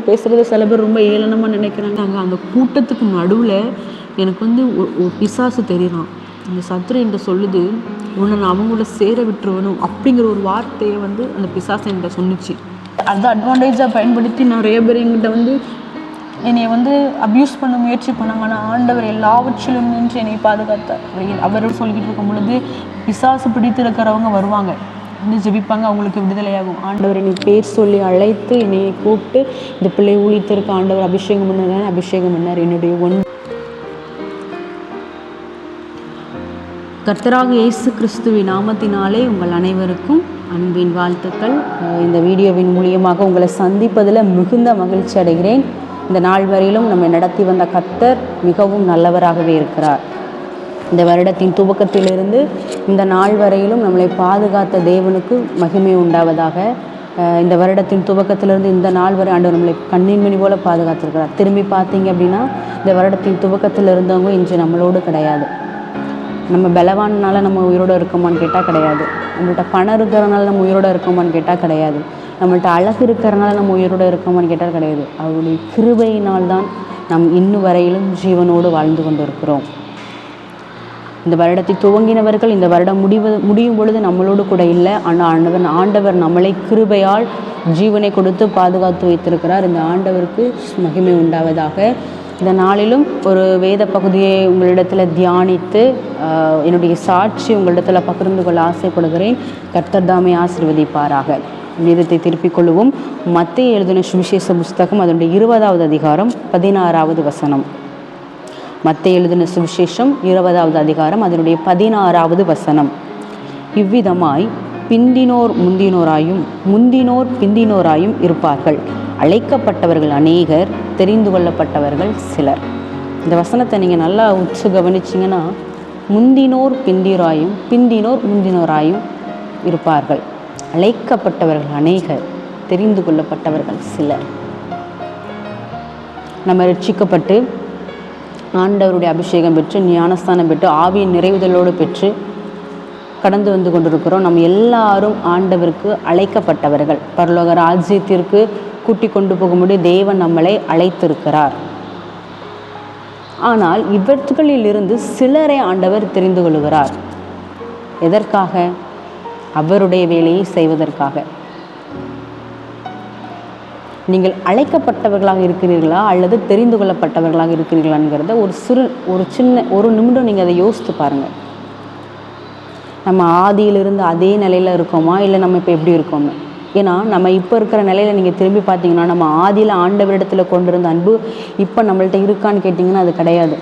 பேசுகிறத சில பேர் ரொம்ப ஏளனமாக நினைக்கிறாங்க. அந்த கூட்டத்துக்கு நடுவில் எனக்கு ஒரு பிசாசு தெரியுறான். அந்த சத்துரு என்கிட்ட சொல்லுது, உன்னை நான் அவங்கள சேர விட்டுருவணும் அப்படிங்கிற ஒரு வார்த்தையை அந்த பிசாசு என்கிட்ட சொன்னிச்சு. அதை அட்வான்டேஜாக பயன்படுத்தி நிறைய பேர் என்கிட்ட என்னை அப்யூஸ் பண்ண முயற்சி பண்ணாங்க. ஆனால் ஆண்டவர் எல்லாவற்றிலும் நின்று என்னை பாதுகாத்தார். அவர் சொல்லிக்கிட்டு இருக்கும் பொழுது பிசாசு பிடித்திருக்கிறவங்க வருவாங்க, ஜெபிப்பாங்க, அவங்களுக்கு விடுதலையாகும். ஆண்டவர் என்னை பேர் சொல்லி அழைத்து என்னை கூப்பிட்டு இந்த பிள்ளை ஊழியத்திற்கு ஆண்டவர் அபிஷேகம் பண்ணார். என்னுடைய கர்த்தராக இயேசு கிறிஸ்துவின் நாமத்தினாலே உங்கள் அனைவருக்கும் அன்பின் வாழ்த்துக்கள். இந்த வீடியோவின் மூலியமாக உங்களை சந்திப்பதில் மிகுந்த மகிழ்ச்சி அடைகிறேன். இந்த நாள் வரையிலும் நம்மை நடத்தி வந்த கர்த்தர் மிகவும் நல்லவராகவே இருக்கிறார். இந்த வருடத்தின் துவக்கத்திலிருந்து இந்த நாள் வரையிலும் நம்மளை பாதுகாத்த தேவனுக்கு மகிமை உண்டாவதாக. இந்த வருடத்தின் துவக்கத்திலிருந்து இந்த நாள் வரை ஆண்டவர் நம்மளை கண்ணின்மணி போல பாதுகாத்திருக்கிறார். திரும்பி பார்த்தீங்க அப்படின்னா இந்த வருடத்தின் துவக்கத்தில் இருந்தவங்க இன்று நம்மளோடு கிடையாது. நம்ம பலவானால நம்ம உயிரோடு இருக்கோமான்னு கேட்டால் கிடையாது. நம்மள்கிட்ட பணம் இருக்கிறனால நம்ம உயிரோடு இருக்கோமான்னு கேட்டால் கிடையாது. நம்மள்கிட்ட அழகு இருக்கிறனால நம்ம உயிரோடு இருக்கோமான்னு கேட்டால் கிடையாது. அவருடைய கிருபையினால் தான் நாம் இன்னும் வரையிலும் ஜீவனோடு வாழ்ந்து கொண்டு இருக்கிறோம். இந்த வருடத்தை துவங்கினவர்கள் இந்த வருடம் முடியும் பொழுது நம்மளோடு கூட இல்லை. ஆனால் ஆண்டவர் நம்மளை கிருபையால் ஜீவனை கொடுத்து பாதுகாத்து வைத்திருக்கிறார். இந்த ஆண்டவருக்கு மகிமை உண்டாவதாக. இந்த நாளிலும் ஒரு வேத பகுதியை உங்களிடத்தில் தியானித்து என்னுடைய சாட்சி உங்களிடத்தில் பகிர்ந்து கொள்ள ஆசைப்படுகிறேன். கர்த்தர் தாமே ஆசீர்வதிப்பாராக. வேதத்தை திருப்பிக் கொள்வோம். மத்தேயு எழுதின சுவிசேஷ புஸ்தகம் அதனுடைய 20வது அதிகாரம் 16வது வசனம். மத்தேயு எழுதின சுவிசேஷம் 20வது அதிகாரம் அதனுடைய 16வது வசனம். இவ்விதமாய் பிந்தினோர் முந்தினோராயும் முந்தினோர் பிந்தினோராயும் இருப்பார்கள். அழைக்கப்பட்டவர்கள் அநேகர், தெரிந்து கொள்ளப்பட்டவர்கள் சிலர். இந்த வசனத்தை நீங்கள் நல்லா உற்று கவனிச்சிங்கன்னா, முந்தினோர் பிந்தினோராயும் பிந்தினோர் முந்தினோராயும் இருப்பார்கள். அழைக்கப்பட்டவர்கள் அநேகர், தெரிந்து கொள்ளப்பட்டவர்கள் சிலர். நம்ம ரட்சிக்கப்பட்டு ஆண்டவருடைய அபிஷேகம் பெற்று ஞானஸ்தானம் பெற்று ஆவியின் நிறைவுதலோடு பெற்று கடந்து வந்து கொண்டிருக்கிறோம். நம்ம எல்லாரும் ஆண்டவருக்கு அழைக்கப்பட்டவர்கள். பரலோக ராஜ்யத்திற்கு கூட்டி கொண்டு போகும்படி தேவன் நம்மளை அழைத்திருக்கிறார். ஆனால் இவர்களிலிருந்து சிலரை ஆண்டவர் தெரிந்து கொள்கிறார். எதற்காக? அவருடைய வேலையை செய்வதற்காக. நீங்கள் அழைக்கப்பட்டவர்களாக இருக்கிறீர்களா அல்லது தெரிந்து கொள்ளப்பட்டவர்களாக இருக்கிறீர்களாங்கிறத ஒரு நிமிடம் நீங்கள் அதை யோசித்து பாருங்கள். நம்ம ஆதியிலிருந்து அதே நிலையில் இருக்கோமா, இல்லை நம்ம இப்போ எப்படி இருக்கோம்னு? ஏன்னா நம்ம இப்போ இருக்கிற நிலையில் நீங்கள் திரும்பி பார்த்தீங்கன்னா, நம்ம ஆதியில் ஆண்டவரிடத்தில் கொண்டிருந்த அன்பு இப்போ நம்மள்ட்ட இருக்கான்னு கேட்டிங்கன்னா அது கிடையாது.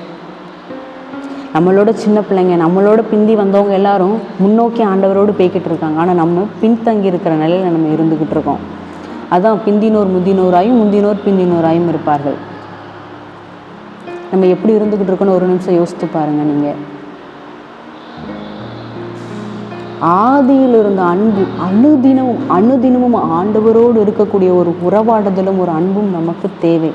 நம்மளோட சின்ன பிள்ளைங்க, நம்மளோட பிந்தி வந்தவங்க எல்லாரும் முன்னோக்கி ஆண்டவரோடு போய்கிட்டு இருக்காங்க. ஆனால் நம்ம பின்தங்கி இருக்கிற நிலையில் நம்ம இருந்துக்கிட்டு இருக்கோம். அதான் பிந்தினோர் முந்தினோராயும் முந்தினோர் பிந்தினோராயும் இருப்பார்கள். நம்ம எப்படி இருந்துக்கிட்டு இருக்கோன்னு ஒரு நிமிஷம் யோசித்து பாருங்கள். நீங்கள் ஆதியில் இருந்த அன்பு அணுதினமும் ஆண்டவரோடு இருக்கக்கூடிய ஒரு உறவாடுதலும் ஒரு அன்பும் நமக்கு தேவை.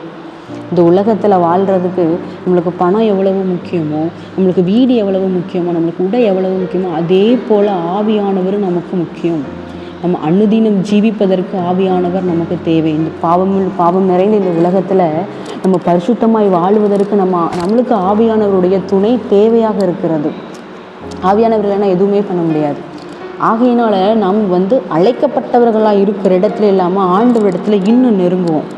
இந்த உலகத்தில் வாழ்கிறதுக்கு நம்மளுக்கு பணம் எவ்வளவு முக்கியமோ, நம்மளுக்கு வீடு எவ்வளவு முக்கியமோ, நம்மளுக்கு உடை எவ்வளவு முக்கியமோ, அதே போல் ஆவியானவர் நமக்கு முக்கியம். நம்ம அணுதினம் ஜீவிப்பதற்கு ஆவியானவர் நமக்கு தேவை. இந்த பாவம் நிறைந்த இந்த உலகத்தில் நம்ம பரிசுத்தமாய் வாழ்வதற்கு நம்மளுக்கு ஆவியானவருடைய துணை தேவையாக இருக்கிறது. ஆவியானவர் இல்லைன்னா எதுவுமே பண்ண முடியாது. ஆகையினால நாம் அழைக்கப்பட்டவர்களாக இருக்கிற இடத்துல இல்லாமல் ஆண்டவரிடத்துல இன்னும் நெருங்குவோம்.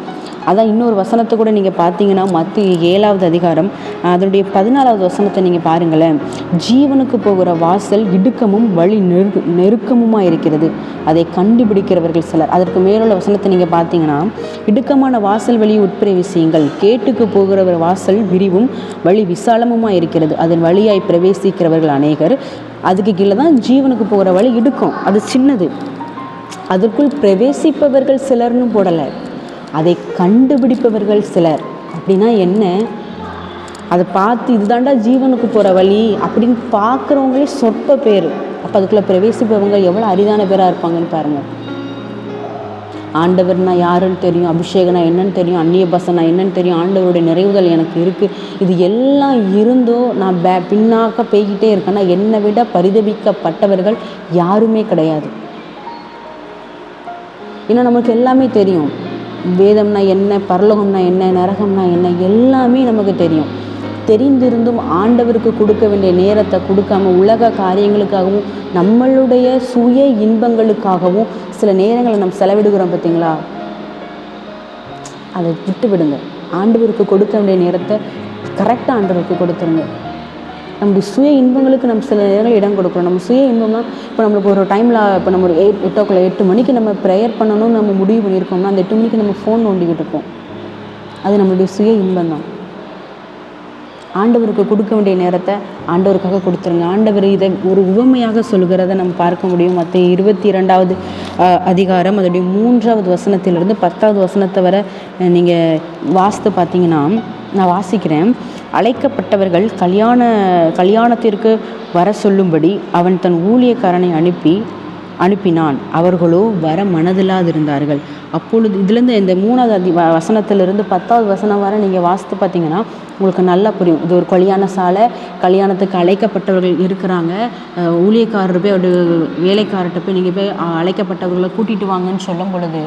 அதான் இன்னொரு வசனத்தை கூட நீங்கள் பார்த்தீங்கன்னா, மத்தேயு 7வது அதிகாரம் அதனுடைய 14வது வசனத்தை நீங்கள் பாருங்களேன். ஜீவனுக்கு போகிற வாசல் இடுக்கமும் வழி நெருக்கமுமாக இருக்கிறது, அதை கண்டுபிடிக்கிறவர்கள் சிலர். அதற்கு மேலுள்ள வசனத்தை நீங்கள் பார்த்தீங்கன்னா, இடுக்கமான வாசல் வழியை உட்பிரவேசியுங்கள், கேட்டுக்கு போகிற வாசல் விரிவும் வழி விசாலமுமாக இருக்கிறது, அதன் வழியாய் பிரவேசிக்கிறவர்கள் அநேகர். அதுக்கு கீழே தான் ஜீவனுக்கு போகிற வழி இடுக்கம், அது சின்னது, அதற்குள் பிரவேசிப்பவர்கள் சிலர்னு போடலை, அதை கண்டுபிடிப்பவர்கள் சிலர். அப்படின்னா என்ன? அதை பார்த்து இதுதாண்டா ஜீவனுக்கு போகிற வழி அப்படின்னு பார்க்குறவங்களே சொற்ப பேர். அப்போ அதுக்குள்ளே பிரவேசிப்பவங்க எவ்வளோ அரிதான பேராக இருப்பாங்கன்னு பாருங்கள். ஆண்டவர்னா யாருன்னு தெரியும், அபிஷேகனா என்னன்னு தெரியும், அந்நிய பாஷைனா என்னன்னு தெரியும், ஆண்டவருடைய நிறைவுதல் எனக்கு இருக்குது, இது எல்லாம் இருந்தோ நான் பின்னாக்க போய்கிட்டே இருக்கேன்னா என்னை விட பரிதபிக்கப்பட்டவர்கள் யாருமே கிடையாது. ஏன்னா நமக்கு எல்லாமே தெரியும். வேதம்னா என்ன, பரலோகம்னா என்ன, நரகம்னா என்ன எல்லாமே நமக்கு தெரியும். தெரிந்திருந்தும் ஆண்டவருக்கு கொடுக்க வேண்டிய நேரத்தை கொடுக்காம உலக காரியங்களுக்காகவும் நம்மளுடைய சுய இன்பங்களுக்காகவும் சில நேரங்களை நம்ம செலவிடுகிறோம் பார்த்தீங்களா? அதை விட்டு விடுங்க. ஆண்டவருக்கு கொடுக்க வேண்டிய நேரத்தை கரெக்டாக ஆண்டவருக்கு கொடுத்துருங்க. நம்முடைய சுய இன்பங்களுக்கு நம்ம சில நேரம் இடம் கொடுக்குறோம். நம்ம சுய இன்பம்னா இப்போ நம்மளுக்கு ஒரு டைமில் இப்போ நம்ம ஒரு 8 மணிக்கு நம்ம ப்ரேயர் பண்ணணும்னு நம்ம முடிவு பண்ணியிருக்கோம்னா அந்த 8 மணிக்கு நம்ம ஃபோன் நோண்டிக்கிட்டு இருக்கோம். அது நம்மளுடைய சுய இன்பம் தான். ஆண்டவருக்கு கொடுக்க வேண்டிய நேரத்தை ஆண்டவருக்காக கொடுத்துருங்க. ஆண்டவர் இதை ஒரு உவமையாக சொல்கிறத நம்ம பார்க்க முடியும். மத்திய 22வது அதிகாரம் அதோடைய 3வது வசனத்திலிருந்து 10வது வசனத்தை வரை நீங்கள் வாசித்து பார்த்தீங்கன்னா, நான் வாசிக்கிறேன். அழைக்கப்பட்டவர்கள் கல்யாணத்திற்கு வர சொல்லும்படி அவன் தன் ஊழியக்காரனை அனுப்பினான். அவர்களோ வர மனதில்லாதிருந்தார்கள். அப்பொழுது இதுலேருந்து இந்த 3வது வசனத்திலிருந்து 10வது வசனம் வரை நீங்கள் வாசித்து பார்த்தீங்கன்னா உங்களுக்கு நல்லா புரியும். இது ஒரு கல்யாண சாலை, கல்யாணத்துக்கு அழைக்கப்பட்டவர்கள் இருக்கிறாங்க. ஊழியக்காரர் போய் அவருடைய வேலைக்காரர்கிட்ட போய் நீங்கள் போய் அழைக்கப்பட்டவர்களை கூட்டிகிட்டு வாங்கன்னு சொல்லும் பொழுது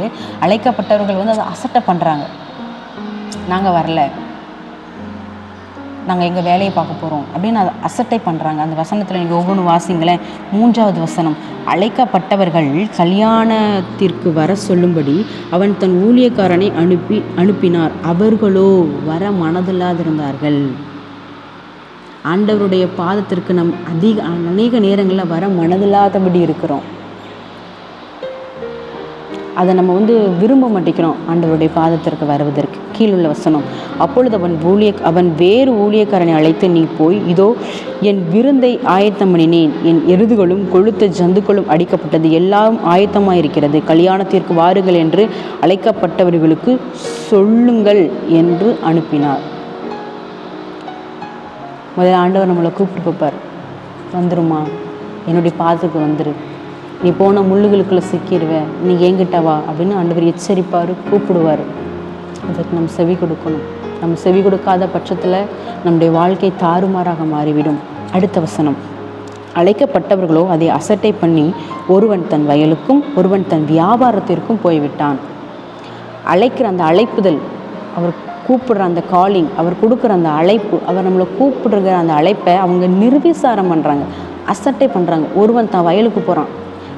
அழைக்கப்பட்டவர்கள் வந்து அதை அசட்டை பண்ணுறாங்க. நாங்கள் வரல, நாங்கள் எங்கள் வேலையை பார்க்க போகிறோம் அப்படின்னு அதை அசட்டை பண்ணுறாங்க. அந்த வசனத்தில் நீங்கள் ஒவ்வொன்று வாசிங்களேன். 3வது வசனம், அழைக்கப்பட்டவர்கள் கல்யாணத்திற்கு வர சொல்லும்படி அவன் தன் ஊழியக்காரனை அனுப்பினார். அவர்களோ வர மனதில்லாதிருந்தார்கள். ஆண்டவருடைய பாதத்திற்கு நம் அநேக நேரங்களில் வர மனதில்லாதபடி இருக்கிறோம். அதை நம்ம வந்து விரும்ப மாட்டேங்கிறோம் ஆண்டவருடைய பாதத்திற்கு வருவதற்கு. கீழுள்ள வசனம், அப்பொழுது அவன் வேறு ஊழியக்காரனை அழைத்து, நீ போய், இதோ என் விருந்தை ஆயத்தம் பண்ணினேன், என் எருதுகளும் கொழுத்த ஜந்துக்களும் அடிக்கப்பட்டது, எல்லாம் ஆயத்தமாயிருக்கிறது, கல்யாணத்திற்கு வாருங்கள் என்று அழைக்கப்பட்டவர்களுக்கு சொல்லுங்கள் என்று அனுப்பினார். முதல்ல ஆண்டவர் நம்மளை கூப்பிட்டு பார்ப்பார். வந்துருமா, என்னுடைய பாதத்துக்கு வந்துரு, நீ போன முள்ளுகளுக்குள்ளே சிக்கிடுவேன், நீ என்கிட்ட வா அப்படின்னு ஆண்டவர் எச்சரிப்பார், கூப்பிடுவார். அதுக்கு நம்ம செவி கொடுக்கணும். நம்ம செவி கொடுக்காத பட்சத்தில் நம்முடைய வாழ்க்கை தாறுமாறாக மாறிவிடும். அடுத்த வசனம், அழைக்கப்பட்டவர்களோ அதை அசட்டை பண்ணி ஒருவன் தன் வயலுக்கும் ஒருவன் தன் வியாபாரத்திற்கும் போய்விட்டான். அழைக்கிற அந்த அழைப்புதல், அவர் கூப்பிடுற அந்த காலிங், அவர் கொடுக்குற அந்த அழைப்பு, அவர் நம்மளை கூப்பிடுற அந்த அழைப்பை அவங்க நிர்விசாரம் பண்ணுறாங்க, அசட்டை பண்ணுறாங்க. ஒருவன் தன் வயலுக்கு போகிறான்,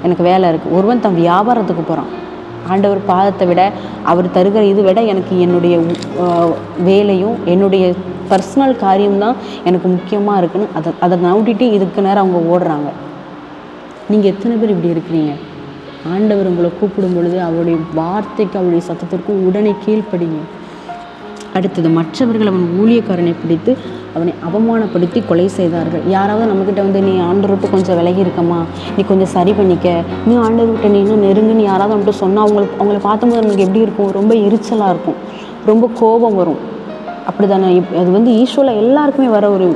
எனக்கு வேலை இருக்குது. ஒருவன் தன் வியாபாரத்துக்கு போகிறான். ஆண்டவர் பாதத்தை விட, அவர் தருகிற இது விட எனக்கு என்னுடைய வேலையும் என்னுடைய பர்சனல் காரியம்தான் எனக்கு முக்கியமாக இருக்குன்னு அதை நம்பிட்டு இதுக்கு நேரம் அவங்க ஓடுறாங்க. நீங்கள் எத்தனை பேர் இப்படி இருக்கிறீங்க? ஆண்டவர் உங்களை கூப்பிடும் பொழுது அவருடைய வார்த்தைக்கு, அவருடைய சத்தத்திற்கு உடனே கீழ்ப்படிங்க. அடுத்தது, மற்றவர்கள் அவன் ஊழியக்காரனை பிடித்து அவனை அவமானப்படுத்தி கொலை செய்தார்கள். யாராவது நம்மக்கிட்ட வந்து, நீ ஆண்டவர்கிட்ட கொஞ்சம் விலகி இருக்கமா, நீ கொஞ்சம் சரி பண்ணிக்க, நீ ஆண்டவர்கிட்ட நீ இன்னும் நெருங்குன்னு யாராவது அவன்கிட்ட சொன்னால் அவங்கள பார்க்கும்போது நம்மளுக்கு எப்படி இருக்கும்? ரொம்ப எரிச்சலாக இருக்கும், ரொம்ப கோபம் வரும். அப்படி தானே? அது வந்து ஈஸ்வரில் எல்லாருக்குமே வர ஒரு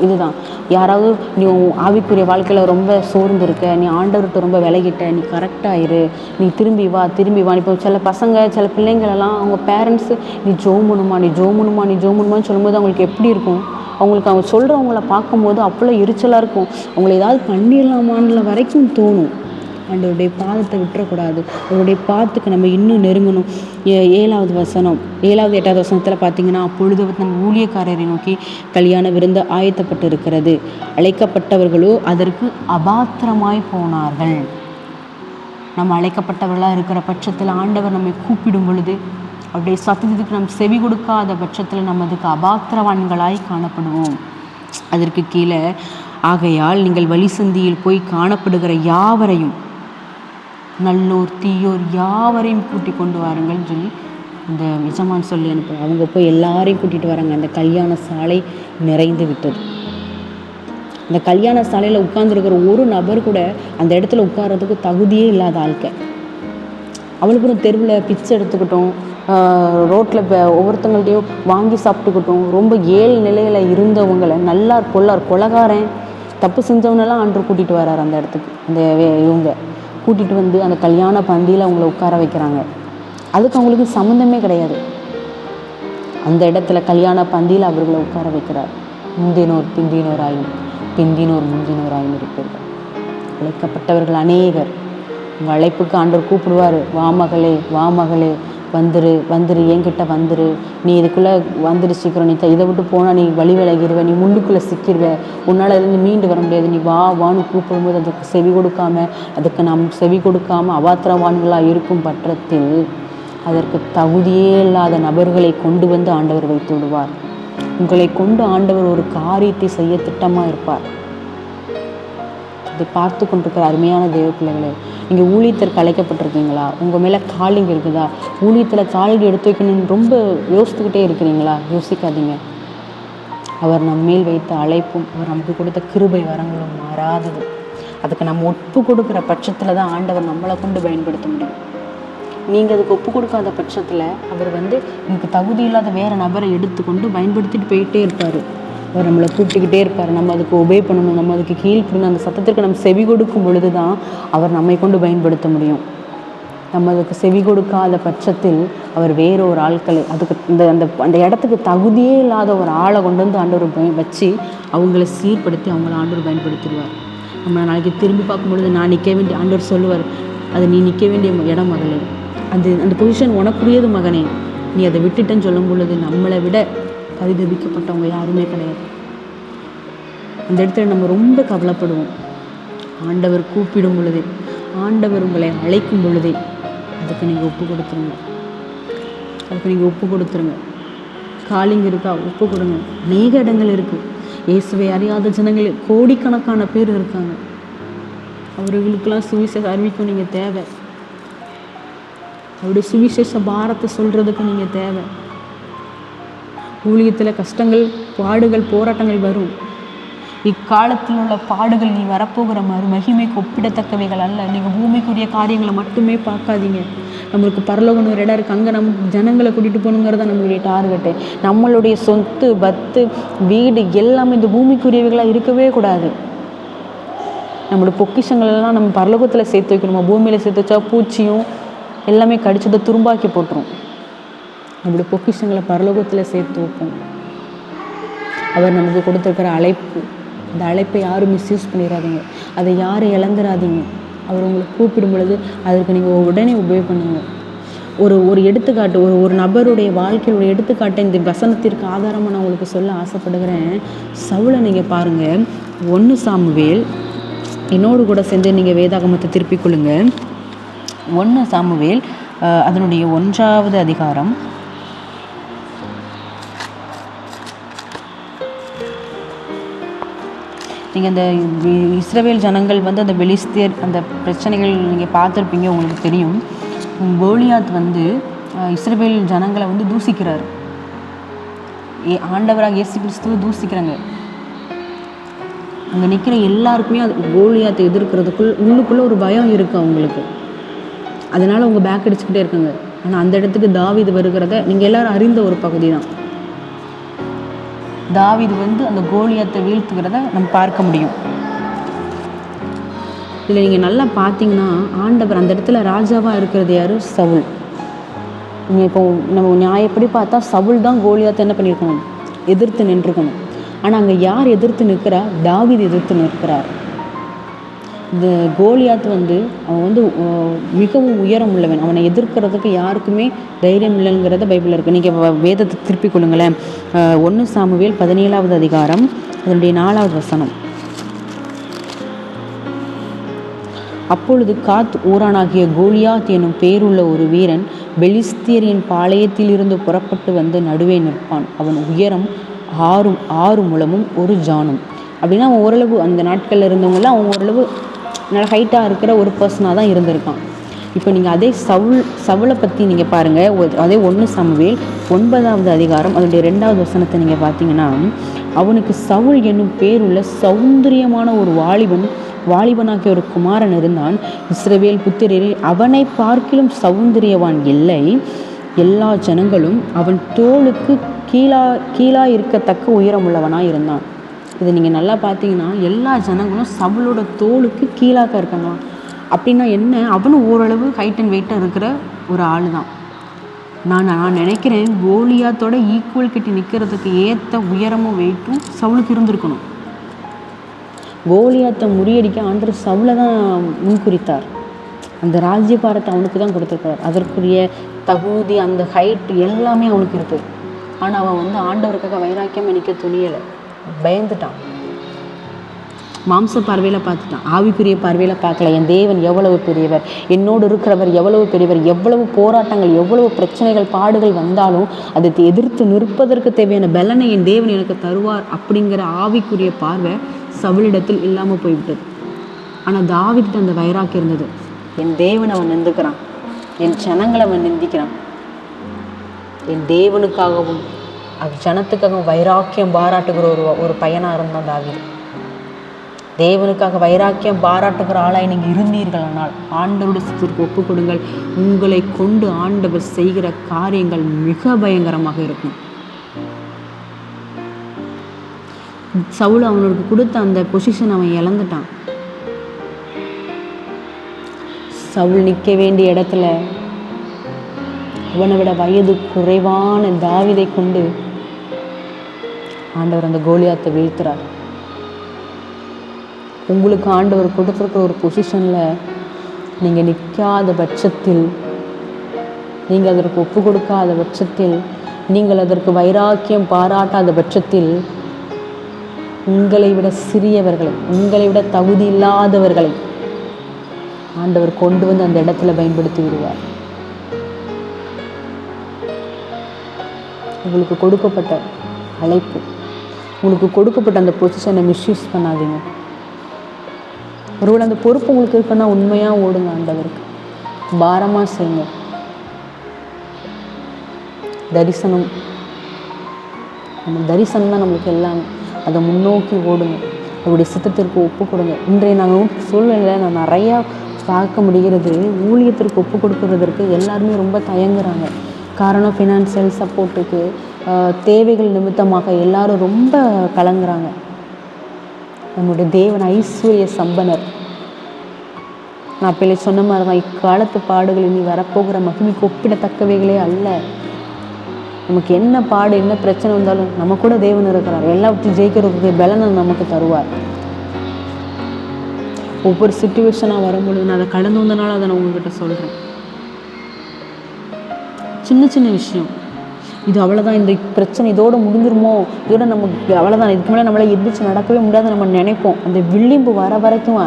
இதுதான். யாராவது நீ ஆவிக்குரிய வாழ்க்கையில் ரொம்ப சோர்ந்து இருக்க, நீ ஆண்டவர்கிட்ட ரொம்ப விலகிட்ட, நீ கரெக்டாயிரு, நீ திரும்பி வா. இப்போ சில பசங்க, சில பிள்ளைங்களெல்லாம் அவங்க பேரண்ட்ஸு நீ ஜோம் பண்ணுமான்னு சொல்லும்போது அவங்களுக்கு எப்படி இருக்கும்? அவங்களுக்கு அவங்க சொல்கிறவங்கள பார்க்கும்போது அவ்வளோ எரிச்சலாக இருக்கும். அவங்கள ஏதாவது பண்ணிடலாமான்ற வரைக்கும் தோணும். ஆண்டவருடைய பாதத்தை விட்டுறக்கூடாது. அவருடைய பாதத்துக்கு நம்ம இன்னும் நெருங்கணும். 7வது 8வது வசனத்தில் பார்த்தீங்கன்னா, அப்பொழுது தன் ஊழியக்காரரை நோக்கி, கல்யாண விருந்து ஆயத்தப்பட்டு இருக்கிறது, அழைக்கப்பட்டவர்களோ அதற்கு அபாத்திரமாய் போனார்கள். நம்ம அழைக்கப்பட்டவர்களாக இருக்கிற பட்சத்தில் ஆண்டவர் நம்மை கூப்பிடும் பொழுது அவருடைய சத்தத்துக்கு நம்ம செவி கொடுக்காத பட்சத்தில் நம்ம அதுக்கு அபாத்திரவான்களாய் காணப்படுவோம். அதற்கு கீழே, ஆகையால் நீங்கள் வழி சந்தியில் போய் காணப்படுகிற யாவரையும், நல்லோர் தீயோர் யாவரையும் கூட்டி கொண்டு வாருங்கள்னு சொல்லி இந்த எஜமான் சொல்லி அனுப்புகிறார். அவங்க போய் எல்லாரையும் கூட்டிகிட்டு வராங்க. அந்த கல்யாண சாலை நிறைந்து விட்டது. அந்த கல்யாண சாலையில் உட்கார்ந்துருக்கிற ஒரு நபர் கூட அந்த இடத்துல உட்கார்றதுக்கு தகுதியே இல்லாத ஆட்கள். அவளுக்கு தெருவில் பிச்சை எடுத்துக்கிட்டோம், ரோட்டில் ஒவ்வொருத்தங்கள்ட்டையும் வாங்கி சாப்பிட்டுக்கிட்டோம், ரொம்ப ஏழு நிலையில் இருந்தவங்களை, நல்லார் பொல்லார் கொலகாரன் தப்பு செஞ்சவனெல்லாம் ஆண்டு கூட்டிகிட்டு வராரு அந்த இடத்துக்கு. அந்த இவங்க கூட்டிகிட்டு வந்து அந்த கல்யாண பந்தியில் அவங்கள உட்கார வைக்கிறாங்க. அதுக்கு அவங்களுக்கு சம்மந்தமே கிடையாது. அந்த இடத்துல கல்யாண பந்தியில் அவர்களை உட்கார வைக்கிறார். முந்தினோர் பிந்தினோராயும் பிந்தினோர் முந்தினோராயும் இருப்பீர்கள். அழைக்கப்பட்டவர்கள் அநேகர். உங்கள் அழைப்புக்கு ஆண்டவர் கூப்பிடுவார், வா மகளே, வா மகளே, வந்துரு என்கிட்ட வந்துரு, நீ இதுக்குள்ளே வந்துரு சீக்கிரம், நீ இதை விட்டு போனால் நீ வழி விலகிடுவ, நீ முள்ளுக்குள்ளே சிக்கிடுவ, உன்னால் அதுலேருந்து மீண்டு வர முடியாது, நீ வான்னு கூப்பிடும்போது அதுக்கு செவி கொடுக்காமல் நாம் செவி கொடுக்காமல் அவாத்திரவான்களாக இருக்கும் பட்சத்தில் அதற்கு தகுதியே இல்லாத நபர்களை கொண்டு வந்து ஆண்டவர் வைத்து விடுவார். உங்களை கொண்டு ஆண்டவர் ஒரு காரியத்தை செய்ய திட்டமாக இருப்பார். இதை பார்த்து கொண்டிருக்கிற அருமையான தேவ பிள்ளைகளே, நீங்கள் ஊழியத்திற்கு அழைக்கப்பட்டிருக்கீங்களா? உங்கள் மேலே காலிங் இருக்குதா? ஊழியத்தில் காலிங் எடுத்து வைக்கணும்னு ரொம்ப யோசித்துக்கிட்டே இருக்கிறீங்களா? யோசிக்காதீங்க. அவர் நம்ம மேல் வைத்த அழைப்பும் அவர் நமக்கு கொடுத்த கிருபை வரங்களும் மாறாதது. அதுக்கு நம்ம ஒப்பு கொடுக்குற பட்சத்தில் தான் ஆண்டவர் நம்மளை கொண்டு பயன்படுத்த முடியும். நீங்கள் அதுக்கு ஒப்பு கொடுக்காத பட்சத்தில் அவர் உங்களுக்கு தகுதி இல்லாத வேறு நபரை எடுத்துக்கொண்டு பயன்படுத்திட்டு போயிட்டே இருப்பார். அவர் நம்மளை கூப்பிட்டுக்கிட்டே இருப்பார். நம்ம அதுக்கு ஒபே பண்ணணும், நம்ம அதுக்கு கீழ்ப்படணும். அந்த சத்தத்திற்கு நம்ம செவி கொடுக்கும் பொழுது தான் அவர் நம்மை கொண்டு பயன்படுத்த முடியும். நம்ம அதுக்கு செவி கொடுக்காத பட்சத்தில் அவர் வேறு ஒரு ஆட்களை அதுக்கு அந்த இடத்துக்கு தகுதியே இல்லாத ஒரு ஆளை கொண்டு வந்து ஆண்டவர் வச்சு அவங்கள சீர்படுத்தி அவங்கள ஆண்டவர் பயன்படுத்திடுவார். நம்ம நாளைக்கு திரும்பி பார்க்கும் பொழுது நான் நிற்க வேண்டிய ஆண்டவர் சொல்லுவார், அது நீ நிற்க வேண்டிய இடம் மகளே, அந்த பொசிஷன் உனக்குரியது மகனே, நீ அதை விட்டுட்டேன்னு சொல்லும் பொழுது நம்மளை விட பரிதபிக்கப்பட்டவங்க யாருமே கிடையாது. அந்த இடத்துல நம்ம ரொம்ப கவலைப்படுவோம். ஆண்டவர் கூப்பிடும் பொழுதே, ஆண்டவர் உங்களை அழைக்கும் பொழுதே அதுக்கு நீங்கள் ஒப்பு கொடுத்துருங்க. காலிங் இருக்கா, ஒப்பு கொடுங்க. அநேக இடங்கள் இருக்குது. இயேசுவை அறியாத ஜனங்கள் கோடிக்கணக்கான பேர் இருக்காங்க. அவர்களுக்கெல்லாம் சுவிசேஷம் அறிவிக்கும் நீங்கள் தேவை. அவருடைய சுவிசேஷ பாரத்தை சொல்கிறதுக்கு நீங்கள் தேவை. ஊழியத்தில் கஷ்டங்கள், பாடுகள், போராட்டங்கள் வரும். இக்காலத்தில் உள்ள பாடுகள் நீ வரப்போகிற மகிமைக்கு ஒப்பிடத்தக்கவைகள் அல்ல. நீங்கள் பூமிக்குரிய காரியங்களை மட்டுமே பார்க்காதீங்க. நம்மளுக்கு பரலோகம்னு ஒரு இடம் இருக்குது, அங்கே நம்ம ஜனங்களை கூட்டிகிட்டு போகணுங்கிறத நம்மளுடைய டார்கெட்டு. நம்மளுடைய சொத்து பத்து வீடு எல்லாமே இந்த பூமிக்குரியவைகளாக இருக்கவே கூடாது. நம்மளோட பொக்கிஷங்களெல்லாம் நம்ம பரலோகத்தில் சேர்த்து வைக்கணுமா? பூமியில் சேர்த்து வச்சா பூச்சியும் எல்லாமே கடிச்சதை துரும்பாக்கி போட்டுரும். நம்மளுடைய பொக்கிஷங்களை பரலோகத்தில் சேர்த்து வைப்போம். அவர் நமக்கு கொடுத்துருக்கிற அழைப்பு, அந்த அழைப்பை யாரும் மிஸ்யூஸ் பண்ணிடாதீங்க, அதை யாரும் இழந்துடாதீங்க. அவர் உங்களை கூப்பிடும் பொழுது அதற்கு நீங்கள் உடனே உபயோக பண்ணுங்க. ஒரு எடுத்துக்காட்டு, ஒரு நபருடைய வாழ்க்கையில் ஒரு எடுத்துக்காட்டை இந்த வசனத்திற்கு ஆதாரமாக நான் உங்களுக்கு சொல்ல ஆசைப்படுகிறேன். சவுலை நீங்கள் பாருங்கள். 1 சாமுவேல், என்னோடு கூட சேர்ந்து நீங்கள் வேதாகமத்தை திருப்பிக் கொள்ளுங்க. 1 சாமுவேல் அதனுடைய 1வது அதிகாரம். நீங்கள் அந்த இஸ்ரவேல் ஜனங்கள் அந்த பெலிஸ்தியர் அந்த பிரச்சனைகள் நீங்கள் பார்த்துருப்பீங்க, உங்களுக்கு தெரியும். கோலியாத் இஸ்ரவேல் ஜனங்களை தூசிக்கிறார். ஆண்டவராக இயேசு கிறிஸ்துவை தூசிக்கிறாங்க. அங்கே நிற்கிற எல்லாருக்குமே அது கோலியாத்தை எதிர்க்கிறதுக்குள் உள்ளுக்குள்ளே ஒரு பயம் இருக்குது அவங்களுக்கு. அதனால் அவங்க பேக் அடிச்சுக்கிட்டே இருக்காங்க. ஆனால் அந்த இடத்துக்கு தாவீது வருகிறத நீங்கள் எல்லோரும் அறிந்த ஒரு பகுதி தான். தாவீது அந்த கோலியாத்தை வீழ்த்துகிறத நம்ம பார்க்க முடியும். இதில் நீங்கள் நல்லா பார்த்தீங்கன்னா ஆண்டவர் அந்த இடத்துல ராஜாவாக இருக்கிறது யார்? சவுல். நீங்கள் இப்போ நம்ம நியாயப்படி பார்த்தா சவுல் தான் கோலியாத்தை என்ன பண்ணியிருக்கணும்? எதிர்த்து நின்றுக்கணும். ஆனால் அங்கே யார் எதிர்த்து நிற்கிறா? தாவீது எதிர்த்து நிற்கிறார். இந்த கோலியாத் அவன் மிகவும் உயரம் உள்ளவன். அவனை எதிர்க்கிறதுக்கு யாருக்குமே தைரியம் இல்லைங்கிறத பைபிளில் இருக்குது. நீங்கள் வேதத்தை திருப்பிக் கொள்ளுங்களேன். 1 சாமுவேல் 17வது அதிகாரம் அதனுடைய 4வது வசனம். அப்பொழுது காத் ஊரானாகிய கோலியாத் எனும் பேருள்ள ஒரு வீரன் பெலிஸ்தியரின் பாளையத்தில் இருந்து புறப்பட்டு நடுவே நிற்பான். அவன் உயரம் 6 முழமும் 1 ஜானும். அப்படின்னா அவன் ஓரளவு அந்த நாட்களில் இருந்தவங்களாம் அவன் ஓரளவு நல்ல ஹைட்டாக இருக்கிற ஒரு பர்சனாக தான் இருந்திருக்கான். இப்போ நீங்கள் அதே சவுலை பற்றி நீங்கள் பாருங்கள். அதே 1 சாமுவேல் 9வது அதிகாரம் அதனுடைய 2வது வசனத்தை நீங்கள் பார்த்தீங்கன்னா, அவனுக்கு சவுல் என்னும் பேருள்ள சௌந்தரியமான ஒரு வாலிபனாகிய ஒரு குமாரன் இருந்தான். இஸ்ரவேல் புத்திரரில் அவனை பார்க்கிலும் சௌந்தரியவான் இல்லை. எல்லா ஜனங்களும் அவன் தோளுக்கு கீழா இருக்கத்தக்க உயரம் உள்ளவனாக இருந்தான். இதை நீங்கள் நல்லா பார்த்தீங்கன்னா எல்லா ஜனங்களும் சவுலோட தோளுக்கு கீழாக்க இருக்காங்க. அப்படின்னா என்ன? அவனும் ஓரளவு ஹைட் அண்ட் வெயிட்டாக இருக்கிற ஒரு ஆள் தான். நான் நினைக்கிறேன் கோலியாத்தோட ஈக்குவல் கிட்ட நிற்கிறதுக்கு ஏற்ற உயரமும் வெயிட்டும் சவுலுக்கு இருந்திருக்கணும். கோலியாத்தை முறியடிக்க ஆண்டவர் சவுலை தான் முன்குறித்தார். அந்த ராஜ்யபாரத்தை அவனுக்கு தான் கொடுத்துருக்கார். அதற்குரிய தகுதி, அந்த ஹைட் எல்லாமே அவனுக்கு இருக்குது. ஆனால் அவன் வந்து ஆண்டவருக்காக வைராக்கியம் நிற்க துணியலை, பயந்துட்டான். மாம்ச பார்வையில் பார்த்துட்டான், ஆவிக்குரிய பார்வையில் பார்க்கல. என் தேவன் எவ்வளவு பெரியவர், என்னோடு இருக்கிறவர் எவ்வளவு பெரியவர், எவ்வளவு போராட்டங்கள், எவ்வளவு பிரச்சனைகள், பாடுகள் வந்தாலும் அதை எதிர்த்து நிற்பதற்கு தேவையான பலனை என் தேவன் எனக்கு தருவார் அப்படிங்கிற ஆவிக்குரிய பார்வை சவுலிடத்தில் இல்லாமல் போய்விட்டது. ஆனால் தாவீதுக்கு அந்த வைராக்கியம் இருந்தது. என் தேவன் அவன் நிந்துக்கிறான், என் ஜனங்களை அவன் நிந்திக்கிறான், என் தேவனுக்காகவும் ஜனத்துக்காகவும் வைராக்கியம் பாராட்டுகிற ஒரு பையனாக இருந்தான் தாவீது. தேவனுக்காக வைராக்கியம் பாராட்டுகிற ஆளாய் நீங்கள் இருந்தீர்களானால் ஆண்டவருடைய சித்தத்திற்கு ஒப்பு கொடுங்கள். உங்களை கொண்டு ஆண்டவர் செய்கிற காரியங்கள் மிக பயங்கரமாக இருக்கும். சவுல் அவனுக்கு கொடுத்த அந்த பொசிஷன் அவன் இழந்துட்டான். சவுல் நிற்க வேண்டிய இடத்துல அவனை விட வயது குறைவான தாவீதை கொண்டு ஆண்டவர் அந்த கோலியாத்தை வீழ்த்துறார். உங்களுக்கு ஆண்டவர் கொடுத்துருக்கிற ஒரு பொசிஷனில் நீங்கள் நிற்காத பட்சத்தில், நீங்கள் அதற்கு ஒப்பு கொடுக்காத பட்சத்தில், நீங்கள் அதற்கு வைராக்கியம் பாராட்டாத பட்சத்தில், உங்களை விட சிறியவர்களை, உங்களை விட தகுதி இல்லாதவர்களை ஆண்டவர் கொண்டு வந்து அந்த இடத்துல பயன்படுத்தி விடுவார். உங்களுக்கு கொடுக்கப்பட்ட அழைப்பு, உங்களுக்கு கொடுக்கப்பட்ட அந்த பொசிஷனை மிஸ்யூஸ் பண்ணாதீங்க. ஒருவேளை அந்த பொறுப்பு உங்களுக்கு இருக்குன்னா உண்மையாக ஓடுங்க, ஆண்டவருக்கு பாரமாக செய்யுங்க. தரிசனம் தான் நம்மளுக்கு எல்லாமே. அதை முன்னோக்கி ஓடுங்க, அவருடைய சித்தத்திற்கு ஒப்பு கொடுங்க. இன்றைய நாங்கள் சூழ்நிலையில் நான் நிறையா பார்க்க முடிகிறது, ஊழியத்திற்கு ஒப்பு கொடுக்கறதற்கு எல்லாருமே ரொம்ப தயங்குறாங்க. காரணம் ஃபினான்சியல் சப்போர்ட்டுக்கு, தேவைகள் நிமித்தமாக எல்லாரும் ரொம்ப கலங்குறாங்க. நம்முடைய தேவன் ஐஸ்வர்ய சம்பனர். நான் பிள்ளை சொன்ன மாதிரி தான், இக்காலத்து பாடுகள் இனி வரப்போகிற மகிமைக்கு ஒப்பிடத்தக்கவைகளே அல்ல. நமக்கு என்ன பாடு, என்ன பிரச்சனை வந்தாலும் நம்ம கூட தேவன் இருக்கிறார். எல்லாத்தையும் ஜெயிக்கிறதுக்கு பலனை நமக்கு தருவார். ஒவ்வொரு சிச்சுவேஷனாக வரும்பொழுது நான் அதை கடந்து வந்தனால அதை நான் உங்ககிட்ட சொல்கிறேன். சின்ன சின்ன விஷயம், இது அவ்வளோதான், இந்த பிரச்சனை இதோடு முடிஞ்சிருமோ, இதோட நமக்கு அவ்வளோதான், இதுக்கு மேலே நம்மளால் எந்திரிச்சு நடக்கவே முடியாது நம்ம நினைப்போம். அந்த விளிம்பு வர வரைக்கும்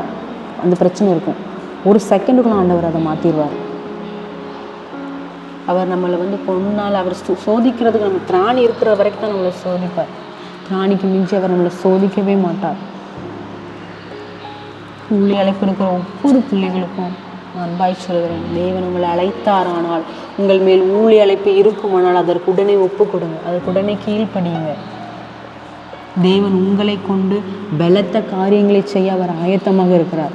அந்த பிரச்சனை இருக்கும். ஒரு செகண்டுக்குள்ள ஆண்டவர் அதை மாற்றிடுவார். அவர் நம்மளை வந்து பொண்ணால் அவர் சோதிக்கிறதுக்கு நம்ம திராணி இருக்கிற வரைக்கும் தான் நம்மளை சோதிப்பார். திராணிக்கு மிஞ்சி அவர் நம்மளை சோதிக்கவே மாட்டார். ஊழி அழைப்பு இருக்கிற ஒவ்வொரு பிள்ளைகளுக்கும் நான் அன்பாய் சொல்கிறேன், தேவன் உங்களை அழைத்தாரானால், உங்கள் மேல் ஊழி அழைப்பு இருக்குமானால் அதற்கு உடனே ஒப்பு கொடுங்க, அதற்கு உடனே கீழ்ப்படியுங்க. தேவன் உங்களை கொண்டு பலத்த காரியங்களை செய்ய அவர் ஆயத்தமாக இருக்கிறார்.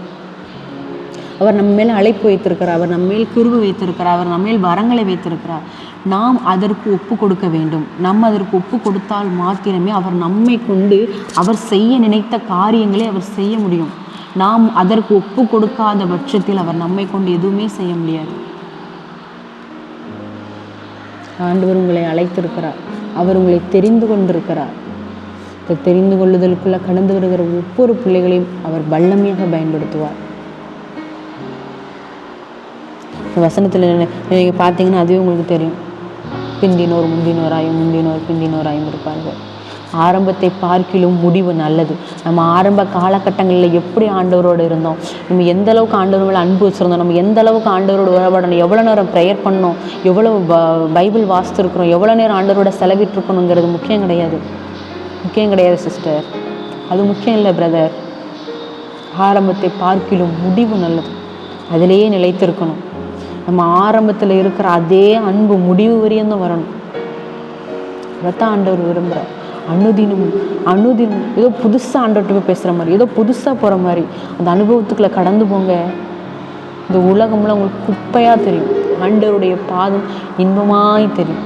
அவர் நம்ம மேல் அழைப்பு வைத்திருக்கிறார், அவர் நம்ம மேல் கிருபை வைத்திருக்கிறார், அவர் நம்ம மேல் வரங்களை வைத்திருக்கிறார். நாம் அதற்கு ஒப்பு கொடுக்க வேண்டும். நம்ம அதற்கு ஒப்பு கொடுத்தால் மாத்திரமே அவர் நம்மை கொண்டு அவர் செய்ய நினைத்த காரியங்களை அவர் செய்ய முடியும். நாம் அதற்கு ஒப்பு கொடுக்காத பட்சத்தில் அவர் நம்மை கொண்டு எதுவுமே செய்ய முடியாது. ஆண்டவர் உங்களை அழைத்திருக்கிறார், அவர் உங்களை தெரிந்து கொண்டிருக்கிறார். இந்த தெரிந்து கொள்ளுதலுக்குள்ள கடந்து வருகிற ஒவ்வொரு பிள்ளைகளையும் அவர் வல்லமையாக பயன்படுத்துவார். வசனத்தில் நீங்கள் பார்த்தீங்கன்னா அதுவே உங்களுக்கு தெரியும். பிந்தினோர் முந்தினோராயும், முந்தினோர் பிந்தினோராயும் இருப்பார்கள். ஆரம்பத்தை பார்க்கிலும் முடிவு நல்லது. நம்ம ஆரம்ப காலகட்டங்களில் எப்படி ஆண்டவரோடு இருந்தோம், நம்ம எந்த அளவுக்கு ஆண்டவர் மேலே அன்பு வச்சுருந்தோம், நம்ம எந்த அளவுக்கு ஆண்டவரோட உறவாடணும், எவ்வளோ நேரம் ப்ரேயர் பண்ணோம், எவ்வளோ பைபிள் வாசித்துருக்குறோம், எவ்வளோ நேரம் ஆண்டவரோட செலவிட்டுருக்கணுங்கிறது முக்கியம் கிடையாது. முக்கியம் கிடையாது சிஸ்டர், அது முக்கியம் இல்லை பிரதர். ஆரம்பத்தை பார்க்கிலும் முடிவு நல்லது, அதிலேயே நிலைத்திருக்கணும். நம்ம ஆரம்பத்தில் இருக்கிற அதே அன்பு முடிவு வரையும் தான் வரணும். அதைத்தான் ஆண்டவர் விரும்புகிறார். அனுதினம் ஏதோ புதுசாக ஆண்டவர்கிட்ட போய் பேசுகிற மாதிரி, ஏதோ புதுசாக போகிற மாதிரி அந்த அனுபவத்துக்குள்ளே கடந்து போங்க. இந்த உலகம்லாம் உங்களுக்கு குப்பையாக தெரியும், ஆண்டவருடைய பாதம் இன்பமாய் தெரியும்.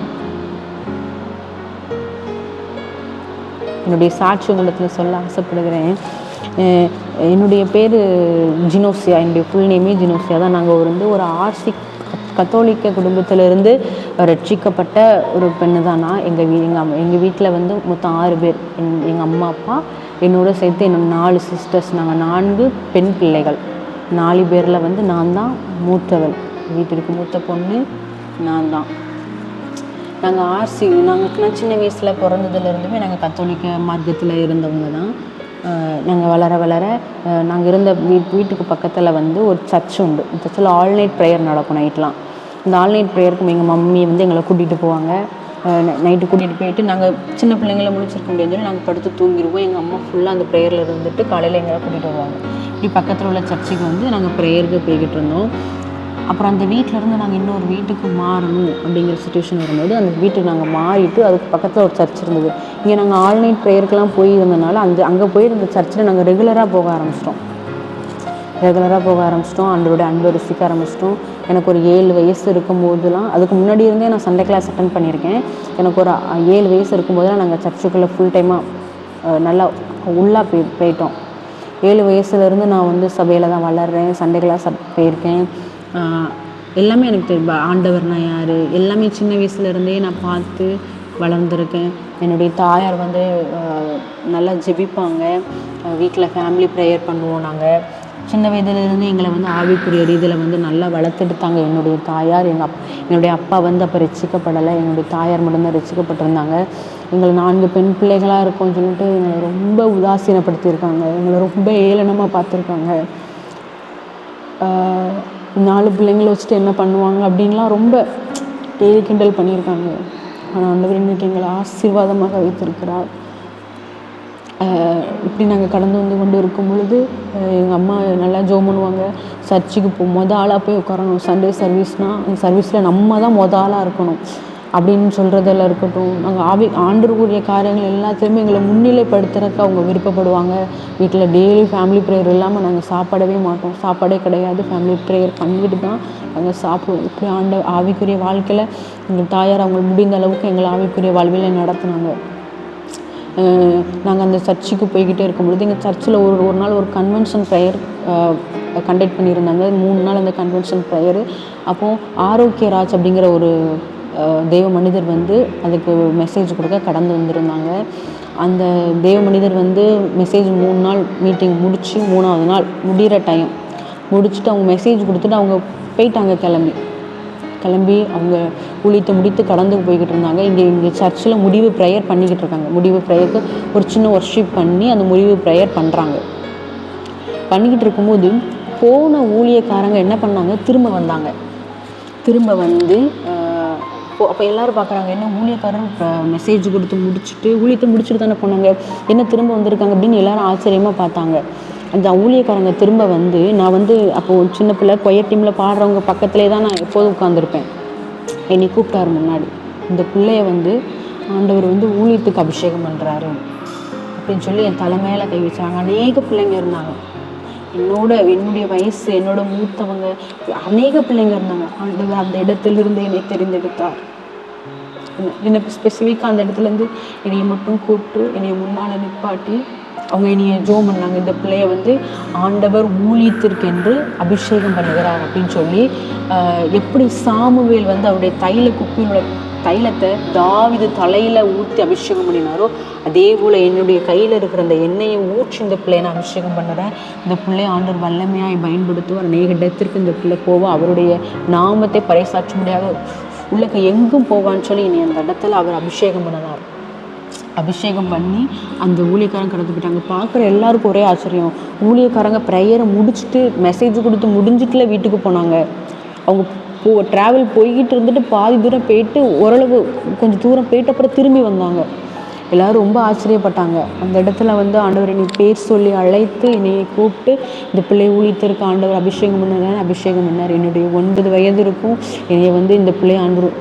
என்னுடைய சாட்சி உங்களிடத்தில் சொல்ல ஆசைப்படுகிறேன். என்னுடைய பேர் ஜினோசியா, என்னுடைய ஃபுல் நேமே ஜினோசியா தான். நாங்கள் ஒரு ஆர்சி கத்தோலிக்க குடும்பத்திலிருந்து ரட்சிக்கப்பட்ட ஒரு பெண்ணு தான் நான். எங்கள் வீட்டில் மொத்தம் 6 பேர். எங்கள் அம்மா அப்பா என்னோட சேர்த்து என்னோட 4 சிஸ்டர்ஸ். நாங்கள் 4 பெண் பிள்ளைகள். 4 பேரில் நான் தான் மூத்தவள், வீட்டிற்கு மூத்த பொண்ணு. நான் தான். நாங்கள் நான் சின்ன வயசில் பிறந்ததுலேருந்துமே நாங்கள் கத்தோலிக்க மார்க்கத்தில் இருந்தவங்க தான். நாங்கள் வளர வளர நாங்கள் இருந்த வீட்டுக்கு பக்கத்தில் வந்து ஒரு சர்ச் உண்டு. இந்த சர்ச்சில் ஆல் நைட் ப்ரேயர் நடக்கும் நைட்லாம். இந்த ஆல் நைட் ப்ரேயருக்கு எங்கள் மம்மி வந்து எங்களை கூட்டிகிட்டு போவாங்க. நைட்டு கூட்டிகிட்டு போயிட்டு நாங்கள் சின்ன பிள்ளைங்களை முழிச்சிருக்க முடியாதுன்னு சொல்லி நாங்கள் படுத்து தூங்கிடுவோம். எங்கள் அம்மா ஃபுல்லாக அந்த ப்ரேயரில் இருந்துட்டு காலையில் எங்களை கூட்டிகிட்டு வருவாங்க. இப்படி பக்கத்தில் உள்ள சர்ச்சுக்கு வந்து நாங்கள் ப்ரேயருக்கு போய்கிட்டு இருந்தோம். அப்புறம் அந்த வீட்டிலேருந்து நாங்கள் இன்னொரு வீட்டுக்கு மாறணும் அப்படிங்கிற சுச்சுவேஷன் வரும்போது அந்த வீட்டுக்கு நாங்கள் மாறிட்டு அதுக்கு பக்கத்தில் ஒரு சர்ச் இருந்தது. இங்கே நாங்கள் ஆல் நைட் ப்ரேயருக்கெலாம் போயிருந்தனால அங்கே போயிருந்த சர்ச்சில் நாங்கள் ரெகுலராக போக ஆரம்பிச்சிட்டோம். ஆண்டவருடைய அன்பை ருசிக்க ஆரம்பிச்சிட்டோம். எனக்கு ஒரு 7 வயசு இருக்கும்போதெல்லாம், அதுக்கு முன்னாடி இருந்தே நான் சண்டே கிளாஸ் அட்டன் பண்ணியிருக்கேன். எனக்கு ஒரு 7 வயசு இருக்கும்போதெல்லாம் நாங்கள் சர்ச்சுக்குள்ளே ஃபுல் டைமாக நல்லா உள்ளாக போயிட்டோம். 7 வயசுலேருந்து நான் வந்து சபையில் தான் வளர்கிறேன். சண்டே கிளாஸ் போயிருக்கேன். எல்லாமே எனக்கு தெரியும். ஆண்டவர்னா யார் எல்லாமே சின்ன வயசுலேருந்தே நான் பார்த்து வளர்ந்துருக்கேன். என்னுடைய தாயார் வந்து நல்லா ஜெபிப்பாங்க. வீட்டில் ஃபேமிலி ப்ரேயர் பண்ணுவோம். நாங்கள் சின்ன வயதுலேருந்து எங்களை வந்து ஆவிக்குரிய ரீதியில் வந்து நல்லா வளர்த்தெடுத்தாங்க என்னுடைய தாயார். என்னுடைய அப்பா வந்து அப்போ ரட்சிக்கப்படலை. என்னுடைய தாயார் மட்டும்தான் ரட்சிக்கப்பட்டிருந்தாங்க. எங்களை 4 பெண் பிள்ளைகளாக இருக்கோம்னு சொல்லிட்டு எங்களை ரொம்ப உதாசீனப்படுத்தியிருக்காங்க. எங்களை ரொம்ப ஏளனமாக பார்த்துருக்காங்க. 4 பிள்ளைங்களை வச்சுட்டு என்ன பண்ணுவாங்க அப்படின்லாம் ரொம்ப டெய்லி கிண்டல் பண்ணியிருக்காங்க. ஆனால் ஆண்டவர் இன்றைக்கி எங்களை ஆசீர்வாதமாக வைத்திருக்கிறார். இப்படி நாங்கள் கடந்து வந்து கொண்டு இருக்கும் பொழுது எங்கள் அம்மா நல்லா ஜெபம் பண்ணுவாங்க. சர்ச்சுக்கு ஆளாக போய் உட்காரணும். சண்டே சர்வீஸ்னால் அந்த சர்வீஸில் நம்ம தான் ஆளாக இருக்கணும் அப்படின்னு சொல்கிறதெல்லாம் இருக்கட்டும். நாங்கள் ஆண்டவருக்குரிய காரியங்கள் எல்லாத்தையுமே எங்களை முன்னிலைப்படுத்துறதுக்கு அவங்க விருப்பப்படுவாங்க. வீட்டில் டெய்லி ஃபேமிலி ப்ரேயர் இல்லாமல் நாங்கள் சாப்பிடவே மாட்டோம். சாப்பாடே கிடையாது. ஃபேமிலி ப்ரேயர் பண்ணிட்டு தான் நாங்கள் சாப்பிடுவோம். இப்படி ஆவிக்குரிய வாழ்க்கையில் எங்கள் தாயார் அவங்க முடிந்த அளவுக்கு எங்களை ஆவிக்குரிய வாழ்வில் நடத்துனாங்க. நாங்கள் அந்த சர்ச்சுக்கு போய்கிட்டே இருக்கும்பொழுது எங்கள் சர்ச்சில் ஒரு நாள் ஒரு கன்வென்ஷன் ப்ரேயர் கண்டக்ட் பண்ணியிருந்தாங்க. 3 நாள் அந்த கன்வென்ஷன் ப்ரேயரு. அப்போது ஆரோக்கியராஜ் அப்படிங்கிற ஒரு தெய்வ மனிதர் வந்து அதுக்கு மெசேஜ் கொடுக்க கடந்து வந்திருந்தாங்க. அந்த தெய்வ மனிதர் வந்து மெசேஜ் 3 நாள் மீட்டிங் முடித்து 3ஆவது நாள் முடிகிற டைம் முடிச்சுட்டு அவங்க மெசேஜ் கொடுத்துட்டு அவங்க போயிட்டாங்க. கிளம்பி அவங்க ஊழியத்தை முடித்து கடந்து போய்கிட்டு இருந்தாங்க. இங்கே சர்ச்சில் முடிவு ப்ரேயர் பண்ணிக்கிட்டு இருக்காங்க. முடிவு ப்ரேயருக்கு ஒரு சின்ன ஒர்ஷிப் பண்ணி அந்த முடிவு ப்ரேயர் பண்ணிக்கிட்டு இருக்கும்போது போன ஊழியக்காரங்க என்ன பண்ணாங்க, திரும்ப வந்து அப்போ எல்லோரும் பார்க்குறாங்க, என்ன ஊழியக்காரன் மெசேஜ் கொடுத்து ஊழியத்தை முடிச்சுட்டு தானே போனாங்க, என்ன திரும்ப வந்திருக்காங்க அப்படின்னு எல்லோரும் ஆச்சரியமாக பார்த்தாங்க. அந்த ஊழியக்காரங்க திரும்ப வந்து நான் வந்து அப்போது சின்ன பிள்ளை கொயர் டீமில் பாடுறவங்க பக்கத்துலேயே தான் நான் எப்போதும் உட்காந்துருப்பேன். என்னை கூப்பிட்டாரு முன்னாடி, இந்த பிள்ளைய வந்து ஆண்டவர் வந்து ஊழியத்துக்கு அபிஷேகம் பண்ணுறாரு அப்படின்னு சொல்லி என் தலை மேலே கை வச்சாங்க. அநேக பிள்ளைங்க இருந்தாங்க. என்னுடைய வயசு, என்னோட மூத்தவங்க, அநேக பிள்ளைங்க இருந்தாங்க. ஆண்டவர் அந்த இடத்துலேருந்து என்னை தெரிந்தெடுத்தார். எனக்கு ஸ்பெசிஃபிக்காக அந்த இடத்துலேருந்து என்னையை மட்டும் கூப்பிட்டு என்னையை முன்னால் நிப்பாட்டி அவங்க என்னையை ஜெபம் பண்ணாங்க. இந்த பிள்ளைய வந்து ஆண்டவர் ஊழியத்திற்கென்று அபிஷேகம் பண்ணுகிறார் அப்படின்னு சொல்லி, எப்படி சாமுவேல் வந்து அவருடைய குப்பியோட தைலத்தை தாவீது தலையில் ஊற்றி அபிஷேகம் பண்ணினாரோ, அதே போல் என்னுடைய கையில் இருக்கிற அந்த எண்ணெயை ஊற்றி இந்த பிள்ளையை நான் அபிஷேகம் பண்ணுறேன். இந்த பிள்ளையை ஆண்டவர் வல்லமையாக பயன்படுத்துவார். அநேக இடத்திற்கு இந்த பிள்ளை போவோம், அவருடைய நாமத்தை பறைசாற்ற முடியாத உள்ளக்க எங்கும் போவான்னு சொல்லி என்னை அந்த இடத்துல அவர் அபிஷேகம் பண்ணினார். அபிஷேகம் பண்ணி அந்த ஊழியக்காரங்க கடந்து போயிட்டாங்க. பார்க்குற எல்லாருக்கும் ஒரே ஆச்சரியம். ஊழியக்காரங்க ப்ரேயரை முடிச்சுட்டு மெசேஜ் கொடுத்து முடிஞ்சிட்டுல வீட்டுக்கு போனாங்க. அவங்க ட்ராவல் போய்கிட்டு இருந்துட்டு பாதி தூரம் போயிட்டு ஓரளவு கொஞ்சம் தூரம் போயிட்டு அப்புறம் திரும்பி வந்தாங்க. எல்லோரும் ரொம்ப ஆச்சரியப்பட்டாங்க. அந்த இடத்துல வந்து ஆண்டவர் என்னை பேர் சொல்லி அழைத்து என்னையை கூப்பிட்டு, இந்த பிள்ளை ஊழியத்திற்கு ஆண்டவர் அபிஷேகம் பண்ணார். என்னுடைய 9 வயது இருக்கும். என்னையை வந்து இந்த பிள்ளை ஆண்டவர்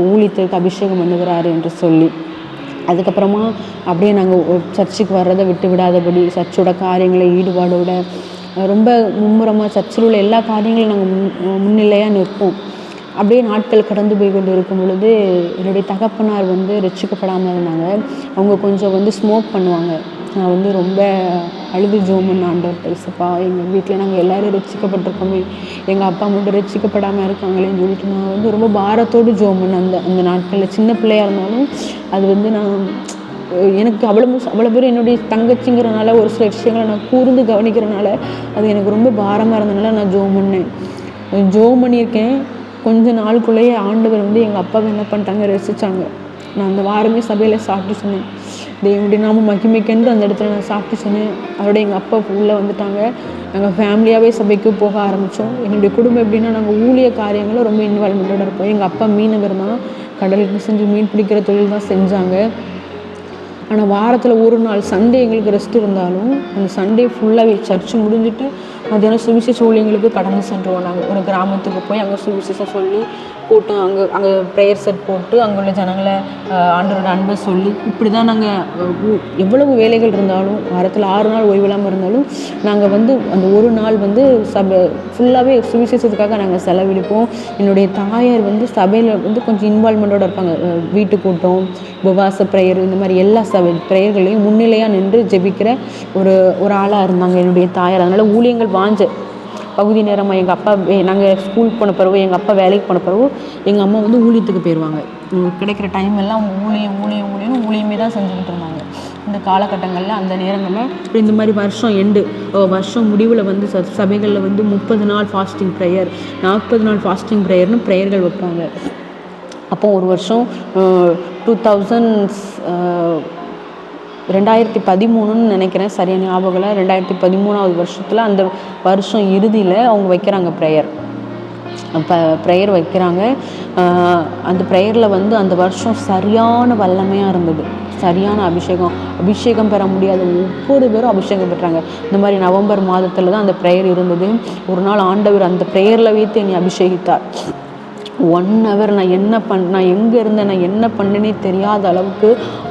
ஊழியத்திற்கு அபிஷேகம் பண்ணுகிறாரு என்று சொல்லி, அதுக்கப்புறமா அப்படியே நாங்கள் சர்ச்சுக்கு வர்றதை விட்டு விடாதபடி சர்ச்சோட காரியங்களை ஈடுபாடோட ரொம்ப மும்முரமாக சர்ச்சில் உள்ள எல்லா காரியங்களையும் நாங்கள் முன்னிலையாக நிற்போம். அப்படியே நாட்கள் கடந்து போய் கொண்டு இருக்கும் பொழுது என்னுடைய தகப்பனார் வந்து ரட்சிக்கப்படாமல் இருந்தாங்க. அவங்க கொஞ்சம் வந்து ஸ்மோக் பண்ணுவாங்க. நான் வந்து ரொம்ப அழுது ஜெபம் பண்ண, ஆண்டவர்கிட்ட, இயேசுப்பா எங்கள் வீட்டில் நாங்கள் எல்லோரும் ரட்சிக்கப்பட்டிருக்கோமே, எங்கள் அப்பா மட்டும் ரட்சிக்கப்படாமல் இருக்காங்களேன்னு சொல்லிட்டு நான் வந்து ரொம்ப பாரத்தோடு ஜெபம் பண்ணேன். அந்த நாட்களில் சின்ன பிள்ளையாக இருந்தாலும் அது வந்து நான் எனக்கு அவ்வளோ பேர் என்னுடைய தங்கச்சிங்கிறனால ஒரு சில விஷயங்களை நான் கூர்ந்து கவனிக்கிறனால அது எனக்கு ரொம்ப பாரமாக இருந்தனால நான் ஜெபம் பண்ணியிருக்கேன். கொஞ்ச நாளுக்குள்ளேயே ஆண்டவர் வந்து எங்கள் அப்பாவை என்ன பண்ணிட்டாங்க, ரசித்தாங்க. நான் அந்த வாரமே சபையில் சாப்பிட்டு சொன்னேன், தேவனுடைய நாம மகிமைக்கென்று அந்த இடத்துல நான் சாப்பிட்டு சொன்னேன். அதோட எங்கள் அப்பா உள்ளே வந்துட்டாங்க. நாங்கள் ஃபேமிலியாகவே சபைக்கு போக ஆரம்பித்தோம். எங்களுடைய குடும்பம் எப்படின்னா, நாங்கள் ஊழிய காரியங்களும் ரொம்ப இன்வால்மெண்ட்டோடு இருப்போம். எங்கள் அப்பா மீனவர் தான், கடலுக்கு செஞ்சு மீன் பிடிக்கிற தொழில் தான் செஞ்சாங்க. ஆனால் வாரத்தில் ஒரு நாள் சண்டே எங்களுக்கு ரெஸ்ட் இருந்தாலும் அந்த சண்டே ஃபுல்லாகவே சர்ச்சு முடிஞ்சுட்டு மத்தியானம் சுவிசேஷ ஊழியங்களுக்கு கடந்து சென்றுவோம். நாங்கள் ஒரு கிராமத்துக்கு போய் அங்கே சுவிசேஷம் சொல்லி கூட்டம் அங்கே ப்ரேயர் செட் போட்டு அங்கே உள்ள ஜனங்களை ஆண்டவரோட அன்பை சொல்லி இப்படி தான் நாங்கள் எவ்வளவு வேலைகள் இருந்தாலும் வாரத்தில் 6 நாள் ஓய்வு இல்லாமல் இருந்தாலும் நாங்கள் வந்து அந்த ஒரு நாள் வந்து சபை ஃபுல்லாகவே சுவிசேஷத்துக்காக நாங்கள் செலவிடுப்போம். என்னுடைய தாயார் வந்து சபையில் வந்து கொஞ்சம் இன்வால்மெண்ட்டோடு இருப்பாங்க. வீட்டு கூட்டம், உபவாச ப்ரேயர், இந்த மாதிரி எல்லா ப்ரேயர்களையும் முன்னிலையாக நின்று ஜெபிக்கிற ஒரு ஆளாக இருந்தாங்க என்னுடைய தாயார். அதனால் ஊழியங்கள் வாஞ்ச பகுதி நேரமாக எங்கள் அப்பா நாங்கள் ஸ்கூல் போன பிறகு எங்கள் அப்பா வேலைக்கு போன பிறகு எங்கள் அம்மா வந்து ஊழியத்துக்கு போயிடுவாங்க. கிடைக்கிற டைம் எல்லாம் அவங்க ஊழியமே தான் செஞ்சுக்கிட்டு இருந்தாங்க. இந்த காலகட்டங்களில் அந்த நேரங்களில் இந்த மாதிரி வருஷம் முடிவில் வந்து சபைகளில் வந்து 30 நாள் ஃபாஸ்டிங் ப்ரேயர், 40 நாள் ஃபாஸ்டிங் ப்ரேயர்னு ப்ரேயர்கள் வைப்பாங்க. அப்போ ஒரு வருஷம் 2013ன்னு நினைக்கிறேன், சரியான ஞாபகம் இல்லை. 2013ஆவது வருஷத்தில் அந்த வருஷம் இறுதியில் அவங்க வைக்கிறாங்க ப்ரேயர் வைக்கிறாங்க. அந்த ப்ரேயரில் வந்து அந்த வருஷம் சரியான வல்லமையாக இருந்தது, சரியான அபிஷேகம் பெற முடியாத ஒவ்வொரு பேரும் அபிஷேகம் பெற்றாங்க. இந்த மாதிரி நவம்பர் மாதத்தில் தான் அந்த ப்ரேயர் இருந்தது. ஒரு நாள் ஆண்டவர் அந்த ப்ரேயரில் வைத்து என்னை அபிஷேகித்தார். 1 hour நான் எங்கே இருந்தேன், நான் என்ன பண்ணேனே தெரியாத அளவுக்கு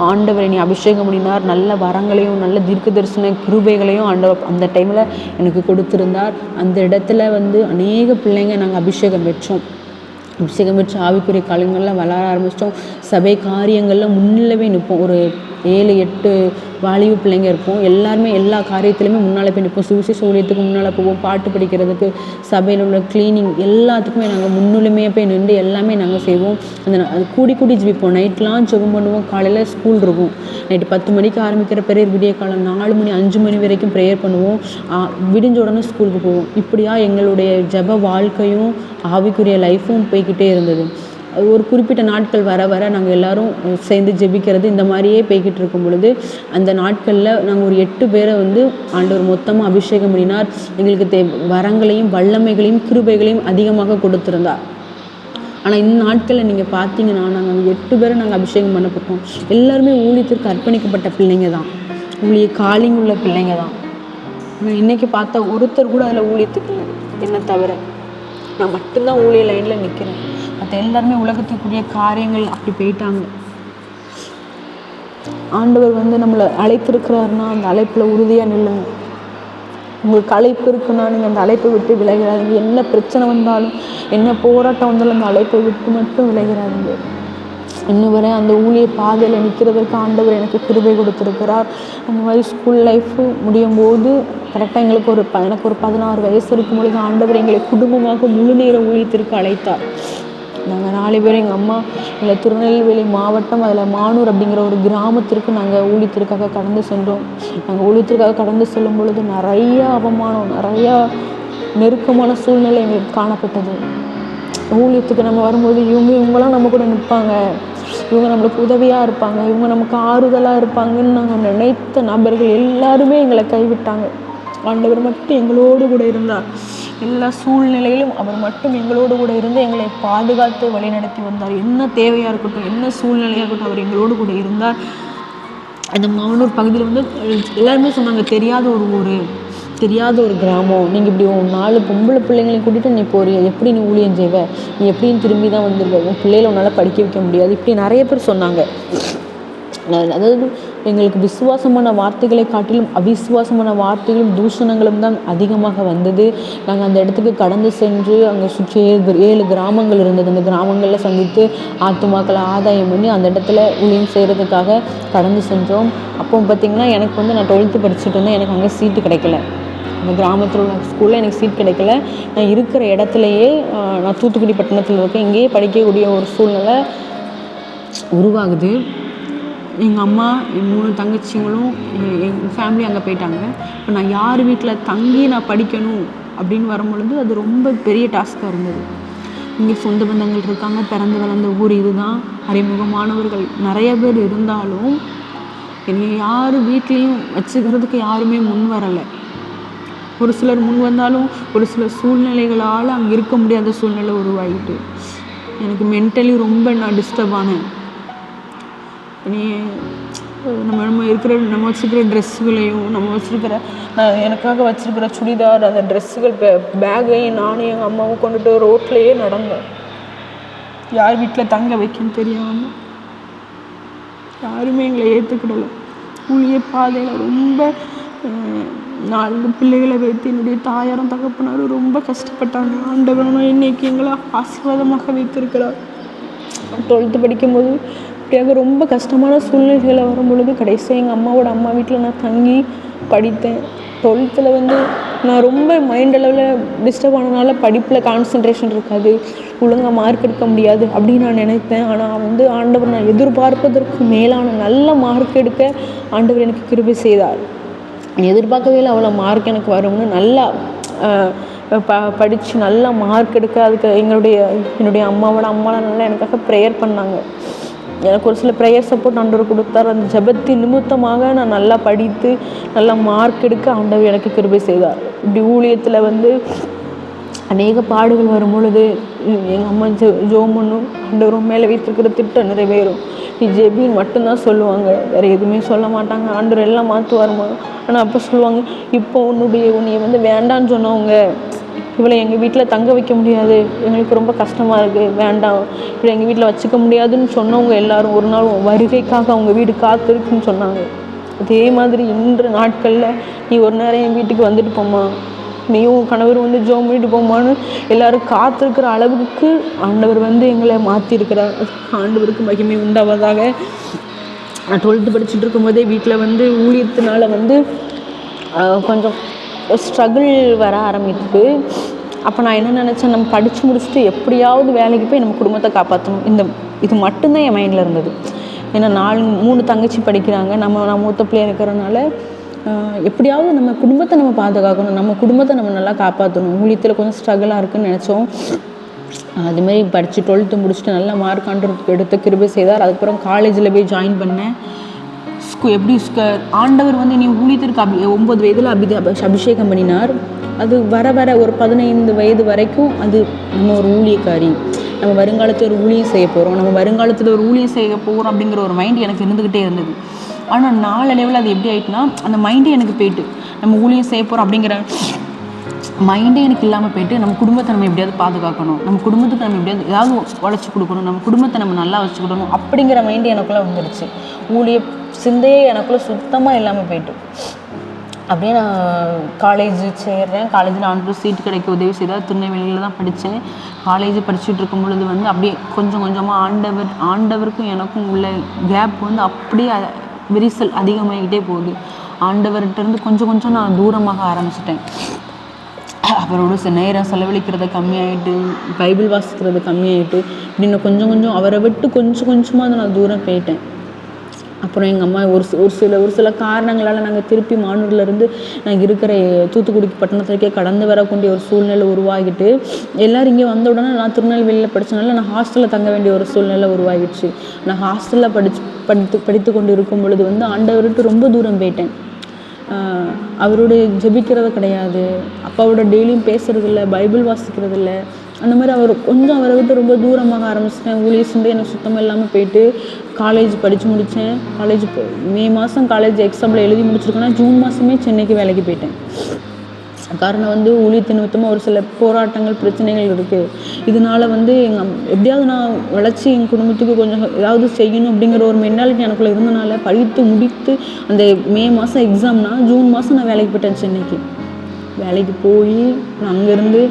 ஆண்டவர் என்னை அபிஷேகம் பண்ணினார். நல்ல வரங்களையும் நல்ல தீர்க்க தரிசன கிருபைகளையும் ஆண்டவர் அந்த டைமில் எனக்கு கொடுத்துருந்தார். அந்த இடத்துல வந்து அநேக பிள்ளைங்க நாங்கள் அபிஷேகம் பெற்று ஆவிக்குரிய காலங்களில் வளர ஆரம்பிச்சிட்டோம். சபை காரியங்களில் முன்னிலவே நிற்போம். ஒரு 7-8 வாலிப பிள்ளைங்க இருப்போம். எல்லாருமே எல்லா காரியத்துலையுமே முன்னால் போய் நிற்போம். சுவிசேஷ ஊழியத்துக்கு முன்னால் போவோம், பாட்டு படிக்கிறதுக்கு, சபையில் உள்ள க்ளீனிங் எல்லாத்துக்குமே நாங்கள் முன்னுரிமையாக போய் நின்று எல்லாமே நாங்கள் செய்வோம். அது கூடி ஜெபிப்போம். நைட்லாம் ஜெபம் பண்ணுவோம். காலையில் ஸ்கூல் இருக்கும். நைட்டு 10 மணிக்கு ஆரம்பிக்கிற ப்ரேயர் விடிய காலம் 4 மணி 5 மணி வரைக்கும் ப்ரேயர் பண்ணுவோம். விடிஞ்ச உடனே ஸ்கூலுக்கு போவோம். இப்படியா எங்களுடைய ஜெப வாழ்க்கையும் ஆவிக்குரிய லைஃப்பும் போய்கிட்டே இருந்தது. ஒரு குறிப்பிட்ட நாட்கள் வர நாங்கள் எல்லோரும் சேர்ந்து ஜெபிக்கிறது இந்த மாதிரியே போய்கிட்டு இருக்கும் பொழுது அந்த நாட்களில் நாங்கள் ஒரு 8 பேரை வந்து ஆண்டவர் மொத்தமாக அபிஷேகம் பண்ணினார். எங்களுக்கு வரங்களையும் வல்லமைகளையும் கிருபைகளையும் அதிகமாக கொடுத்துருந்தார். ஆனால் இந்த நாட்களில் நீங்கள் பார்த்தீங்கன்னா நாங்கள் 8 பேரை நாங்கள் அபிஷேகம் பண்ணப்பட்டோம். எல்லாருமே ஊழியத்திற்கு அர்ப்பணிக்கப்பட்ட பிள்ளைங்க தான், ஊழிய காலிங் உள்ள பிள்ளைங்க தான். ஆனால் இன்றைக்கி பார்த்தா ஒருத்தர் கூட அதில் ஊழியத்துக்கு இல்லை, என்ன தவிர நான் மட்டும்தான் ஊழிய லைனில் நிற்கிறேன். மற்ற எல்லாருமே உலகத்துக்குரிய காரியங்கள் அப்படி போயிட்டாங்க. ஆண்டவர் வந்து நம்மளை அழைத்திருக்கிறாருன்னா அந்த அழைப்பில் உறுதியாக நில்லுங்க. உங்களுக்கு அழைப்பு இருக்குன்னா நீங்கள் அந்த அழைப்பை விட்டு விலகிறாதீங்க. என்ன பிரச்சனை வந்தாலும் என்ன போராட்டம் வந்தாலும் அந்த அழைப்பை விட்டு மட்டும் விலகிறாதீங்க. இன்னும் வரை அந்த ஊழிய பாதையில் நிற்கிறதுக்கு ஆண்டவர் எனக்கு கிருபை கொடுத்துருக்கிறார். அந்த மாதிரி ஸ்கூல் லைஃபு முடியும் போது கரெக்டாக எனக்கு ஒரு 16 வயசு இருக்கும் பொழுது ஆண்டவர் எங்களை குடும்பமாக முழு நேர ஊழியத்திற்கு அழைத்தார். நாங்கள் 4 பேர், எங்கள் அம்மா எங்களை திருநெல்வேலி மாவட்டம், அதில் மானூர் அப்படிங்கிற ஒரு கிராமத்திற்கு நாங்கள் ஊழியத்திற்காக கடந்து சென்றோம். நாங்கள் ஊழியத்திற்காக கடந்து செல்லும் பொழுது நிறையா அவமானம், நிறையா நெருக்கமான சூழ்நிலை எங்களுக்கு காணப்பட்டது. ஊழியத்துக்கு நம்ம வரும்போது இவங்களாம் நம்ம கூட நிற்பாங்க, இவங்க நம்மளுக்கு உதவியாக இருப்பாங்க, இவங்க நமக்கு ஆறுதலாக இருப்பாங்கன்னு நாங்கள் நினைத்த நபர்கள் எல்லாருமே எங்களை கைவிட்டாங்க. ஆண்டவர் மட்டும் எங்களோடு கூட இருந்தார். எல்லா சூழ்நிலையிலும் அவர் மட்டும் எங்களோடு கூட இருந்து எங்களை பாதுகாத்து வழிநடத்தி வந்தார். என்ன தேவையாக இருக்கட்டும், என்ன சூழ்நிலையாக இருக்கட்டும், அவர் எங்களோடு கூட இருந்தார். அந்த மானூர் பகுதியில் வந்து எல்லாருமே சொன்னாங்க, தெரியாத ஒரு கிராமம், நீங்கள் இப்படி 4 பொம்பளை பிள்ளைங்களையும் கூட்டிகிட்டு நீ போறிய, எப்படி நீ ஊழியம் செய்வ, நீ எப்படின்னு திரும்பி தான் வந்துடுவ, உன் பிள்ளைகளை உன்னால் படிக்க வைக்க முடியாது, இப்படி நிறைய பேர் சொன்னாங்க. அதாவது எங்களுக்கு விசுவாசமான வார்த்தைகளை காட்டிலும் அவிசுவாசமான வார்த்தைகளும் தூஷணங்களும் தான் அதிகமாக வந்தது. நாங்கள் அந்த இடத்துக்கு கடந்து சென்று அங்கே சுற்றி 7 கிராமங்கள் இருந்தது. அந்த கிராமங்களில் சந்தித்து ஆத்துமாக்களை ஆதாயம் பண்ணி அந்த இடத்துல ஊழியம் செய்கிறதுக்காக கடந்து சென்றோம். அப்போ பார்த்திங்கன்னா எனக்கு வந்து நான் 12th படிச்சுட்டு இருந்தேன். எனக்கு அங்கே சீட்டு கிடைக்கல. அந்த கிராமத்தில் உள்ள ஸ்கூலில் எனக்கு சீட் கிடைக்கல. நான் இருக்கிற இடத்துலையே நான் தூத்துக்குடி பட்டணத்தில் இருக்கேன். இங்கேயே படிக்கக்கூடிய ஒரு சூழ்நிலை உருவாகுது. எங்கள் அம்மா, என் 3 தங்கச்சிங்களும் எங்கள் ஃபேமிலி அங்கே போயிட்டாங்க. இப்போ நான் யார் வீட்டில் தங்கி நான் படிக்கணும் அப்படின்னு வரும்பொழுது அது ரொம்ப பெரிய டாஸ்க்காக இருந்தது. இங்கே சொந்த பந்தங்கள் இருக்காங்க, பிறந்து வளர்ந்த ஊர் இதுதான், அறிமுகமானவர்கள் நிறைய பேர் இருந்தாலும் என்னை யாரும் வீட்லேயும் வச்சுக்கிறதுக்கு யாருமே முன் வரலை. ஒரு சிலர் முன் வந்தாலும் ஒரு சில சூழ்நிலைகளால் அங்கே இருக்க முடியாத சூழ்நிலை உருவாகிட்டு எனக்கு மென்டலி ரொம்ப நான் டிஸ்டர்ப் ஆனேன். நீ நம்ம வச்சுருக்கிற ட்ரெஸ்ஸுகளையும் நம்ம வச்சுருக்கிற எனக்காக வச்சுருக்கிற சுடிதார் அந்த ட்ரெஸ்ஸுகள் பேக்கையும் நானும் எங்கள் அம்மாவும் கொண்டுட்டு ரோட்லேயே நடந்தேன். யார் வீட்டில் தங்க வைக்கன்னு தெரியாமல் யாருமே எங்களை ஏற்றுக்கிடலை. ஊழிய பாதையில் ரொம்ப 4 பிள்ளைகளை வைத்து என்னுடைய தாயாரும் தகப்பனாரும் ரொம்ப கஷ்டப்பட்டாங்க. ஆண்டவனும் இன்னைக்கு எங்களை ஆசீர்வாதமாக வைத்திருக்கிறார். 12th படிக்கும்போது இப்படியாக ரொம்ப கஷ்டமான சூழ்நிலைகளை வரும் பொழுது கடைசியாக எங்கள் அம்மாவோட அம்மா வீட்டில் நான் தங்கி படித்தேன். 12th நான் ரொம்ப மைண்ட் அளவில் டிஸ்டர்ப் ஆனதுனால படிப்பில் கான்சன்ட்ரேஷன் இருக்காது, ஒழுங்காக மார்க் எடுக்க முடியாது அப்படின்னு நான் நினைத்தேன். ஆனால் ஆண்டவர் நான் எதிர்பார்ப்பதற்கு மேலான நல்ல மார்க் எடுக்க ஆண்டவர் எனக்கு கிருபை செய்தார். எதிர்பார்க்கவே இல்லை அவ்வளோ மார்க் எனக்கு வரும்னு. நல்லா படித்து நல்லா மார்க் எடுக்க அதுக்கு என்னுடைய அம்மாவோட அம்மாலாம் நல்லா எனக்காக ப்ரேயர் பண்ணாங்க. எனக்கு ஒரு சில ப்ரேயர் சப்போர்ட் ஆண்டவர் கொடுத்தார். அந்த ஜெபத்தின் நிமித்தமாக நான் நல்லா படித்து நல்லா மார்க் எடுக்க ஆண்டவர் எனக்கு கிருபை செய்தார். இப்படி ஊழியத்தில் அநேக பாடுகள் வரும் பொழுது எங்கள் அம்மா ஜெபம் பண்ணும், ஆண்டவரும் மேலே வைத்திருக்கிற திட்டம் நிறைவேறும், நீ ஜெபின்னு மட்டும்தான் சொல்லுவாங்க, வேறு எதுவுமே சொல்ல மாட்டாங்க. ஆண்டவர் எல்லாம் மாற்றுவாருமா. ஆனால் அப்போ சொல்லுவாங்க, இப்போ உன்னைய வேண்டான்னு சொன்னவங்க இவளை எங்கள் வீட்டில் தங்க வைக்க முடியாது, எங்களுக்கு ரொம்ப கஷ்டமாக இருக்குது, வேண்டாம் இவளை எங்கள் வீட்டில் வச்சுக்க முடியாதுன்னு சொன்னவங்க எல்லாரும் ஒரு நாள் வருகைக்காக அவங்க வீடு காத்திருக்குன்னு சொன்னாங்க. அதே மாதிரி இன்று நாட்களில் நீ ஒரு நேரம் என் வீட்டுக்கு வந்துட்டு போமா, நீயும் கணவர் ஜோம் பண்ணிட்டு போமான்னு எல்லோரும் காத்திருக்கிற அளவுக்கு ஆண்டவர் எங்களை மாற்றிருக்கிறார். ஆண்டவருக்கு மகிமை உண்டாவதாக. நான் 12th படிச்சுட்டு இருக்கும்போதே வீட்டில் ஊழியத்தினால கொஞ்சம் ஸ்ட்ரகிள் வர ஆரம்பிக்குது. அப்போ நான் என்ன நினச்சேன், நம்ம படித்து முடிச்சுட்டு எப்படியாவது வேலைக்கு போய் நம்ம குடும்பத்தை காப்பாற்றணும், இது மட்டும்தான் என் மைண்டில் இருந்தது. ஏன்னா 3 தங்கச்சி படிக்கிறாங்க, நான் மூத்த பிள்ளையாக இருக்கிறதுனால எப்படியாவது நம்ம குடும்பத்தை நம்ம பாதுகாக்கணும், நம்ம குடும்பத்தை நம்ம நல்லா காப்பாற்றணும். ஊழியத்தில் கொஞ்சம் ஸ்ட்ரகிளாக இருக்குதுன்னு நினச்சோம். அதுமாரி படித்து 12th முடிச்சுட்டு நல்லா மார்க் எடுத்த கிருபை செய்தார். அதுக்கப்புறம் காலேஜில் போய் ஜாயின் பண்ணேன். எப்படி ஆண்டவர் நீ ஊழியத்திற்கு 9 வயதில் அபிஷேகம் பண்ணினார். அது வர ஒரு 15 வயது வரைக்கும் அது நம்ம ஒரு ஊழியக்காரி, நம்ம வருங்காலத்தில் ஒரு ஊழியம் செய்ய போகிறோம், நம்ம வருங்காலத்தில் ஒரு ஊழியம் செய்ய போகிறோம் அப்படிங்கிற ஒரு மைண்ட் எனக்கு இருந்துக்கிட்டே இருந்தது. ஆனால் நாளடைவில் அது எப்படி ஆகிட்டுனா, அந்த மைண்டே எனக்கு போயிட்டு, நம்ம ஊழியம் செய்ய போகிறோம் அப்படிங்கிற மைண்டே எனக்கு இல்லாமல் போயிட்டு, நம்ம குடும்பத்தை நம்ம எப்படியாவது பாதுகாக்கணும், நம்ம குடும்பத்துக்கு நம்ம எப்படியாவது ஏதாவது உழைச்சி கொடுக்கணும், நம்ம குடும்பத்தை நம்ம நல்லா வச்சுக்கிடணும் அப்படிங்கிற மைண்டு எனக்குள்ளே வந்துடுச்சு. ஊழிய சிந்தையே எனக்குள்ளே சுத்தமாக இல்லாமல் போயிட்டு அப்படியே நான் காலேஜ் சேர்றேன். காலேஜில் ஆண்டவர் சீட்டு கிடைக்க உதவி செய்தால். திருநெல்வேலியில் தான் படித்தேன். காலேஜ் படிச்சுட்டு இருக்கும் பொழுது அப்படியே கொஞ்சம் கொஞ்சமாக ஆண்டவருக்கும் எனக்கும் உள்ள கேப் அப்படியே விரிசல் அதிகமாகிக்கிட்டே போகுது. ஆண்டவர்கிட்டருந்து கொஞ்சம் நான் தூரமாக ஆரம்பிச்சிட்டேன். அவரோட நேரம் செலவழிக்கிறது கம்மியாயிட்டு, பைபிள் வாசிக்கிறது கம்மியாயிட்டு, இப்படின்னு கொஞ்சம் அவரை விட்டு கொஞ்சமாக நான் தூரம் போயிட்டேன். அப்புறம் எங்கள் அம்மா ஒரு சில காரணங்களால் நாங்கள் திருப்பி மானூர்லேருந்து நாங்கள் இருக்கிற தூத்துக்குடிக்கு பட்டணத்திற்கே கடந்து வரக்கூடிய ஒரு சூழ்நிலை உருவாகிட்டு, எல்லோரும் இங்கே வந்த உடனே நான் திருநெல்வேலியில் படித்தனால நான் ஹாஸ்டலில் தங்க வேண்டிய ஒரு சூழ்நிலை உருவாகிடுச்சு. நான் ஹாஸ்டலில் படித்து கொண்டு இருக்கும் பொழுது ஆண்டவர்கிட்ட ரொம்ப தூரம் போயிட்டேன். அவரோட ஜெபிக்கிறது கிடையாது, அப்பாவோட டெய்லியும் பேசுகிறதில்ல, பைபிள் வாசிக்கிறதில்ல, அந்த மாதிரி அவரை விட்டு ரொம்ப தூரமாக ஆரம்பிச்சிட்டேன். ஊழிய சிந்தை எனக்கு சுத்தமாக இல்லாமல் போயிட்டு காலேஜ் படித்து முடித்தேன். மே மாதம் காலேஜ் எக்ஸாமில் எழுதி முடிச்சிருக்கேன்னா ஜூன் மாதமே சென்னைக்கு வேலைக்கு போயிட்டேன். காரணம் ஊழியத்தின் நிமித்தமாக ஒரு சில போராட்டங்கள் பிரச்சனைகள் இருக்குது. இதனால் எப்படியாவது நான் வளர்ச்சி என் குடும்பத்துக்கு கொஞ்சம் ஏதாவது செய்யணும் அப்படிங்கிற ஒரு மென்டாலிட்டி எனக்குள்ளே இருந்தனால படித்து முடித்து அந்த மே மாதம் எக்ஸாம்னா ஜூன் மாதம் நான் வேலைக்கு போயிட்டேன். சென்னைக்கு வேலைக்கு போய் நான் அங்கேருந்து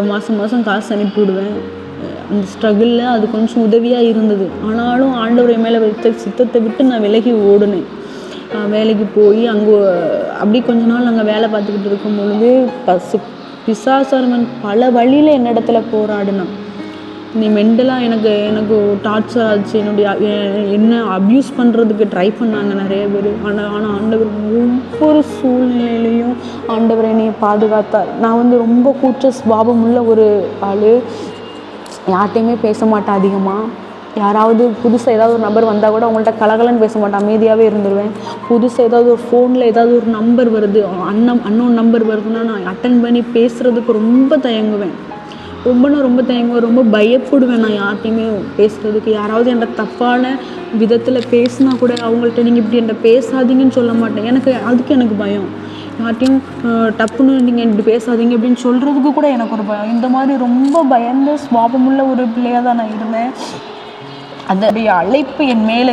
மாதம் காசு அனுப்பி விடுவேன். அந்த ஸ்ட்ரகிளில் அது கொஞ்சம் உதவியாக இருந்தது. ஆனாலும் ஆண்டவரை மேலே வைத்த சித்தத்தை விட்டு நான் விலகி ஓடினேன். வேலைக்கு போய் அங்கே அப்படி கொஞ்ச நாள் அங்கே வேலை பார்த்துக்கிட்டு இருக்கும் பொழுது பிசாசானவன் பல வழியில் என்னிடத்துல போராடினான். நீ மெண்டலாக எனக்கு டார்ச்சர் ஆச்சு, என்ன அப்யூஸ் பண்ணுறதுக்கு ட்ரை பண்ணாங்க நிறைய பேர். ஆனால் ஆண்டவர் ஒவ்வொரு சூழ்நிலையிலையும் ஆண்டவர் என்னையை பாதுகாத்தார். நான் வந்து ரொம்ப கூச்ச சுபாவம் உள்ள ஒரு ஆள், யார்கிட்டையுமே பேச மாட்டேன் அதிகமாக. யாராவது புதுசாக ஏதாவது ஒரு நம்பர் வந்தால் கூட அவங்கள்ட்ட கலகலன்னு பேச மாட்டேன், அமைதியாகவே இருந்துருவேன். புதுசாக ஏதாவது ஒரு ஃபோனில் ஏதாவது ஒரு நம்பர் வருது, அன்னோன் நம்பர் வருதுன்னா நான் அட்டன் பண்ணி பேசுகிறதுக்கு ரொம்ப தயங்குவேன். ரொம்ப தயங்குவேன், ரொம்ப பயப்படுவேன். நான் யார்கிட்டையுமே பேசுகிறதுக்கு. யாராவது என்கிட்ட தப்பான விதத்தில் பேசினா கூட அவங்கள்ட்ட நீங்கள் இப்படி என்கிட்ட பேசாதீங்கன்னு சொல்ல மாட்டேன். அதுக்கு பயம். யார்ட்டையும் டப்புன்னு நீங்கள் இப்படி பேசாதீங்க அப்படின்னு சொல்கிறதுக்கு கூட எனக்கு ஒரு பயம். இந்த மாதிரி ரொம்ப பயந்த சுபாவமுள்ள ஒரு பிள்ளையாக தான் நான் இருந்தேன். அதோடைய அழைப்பு என் மேலே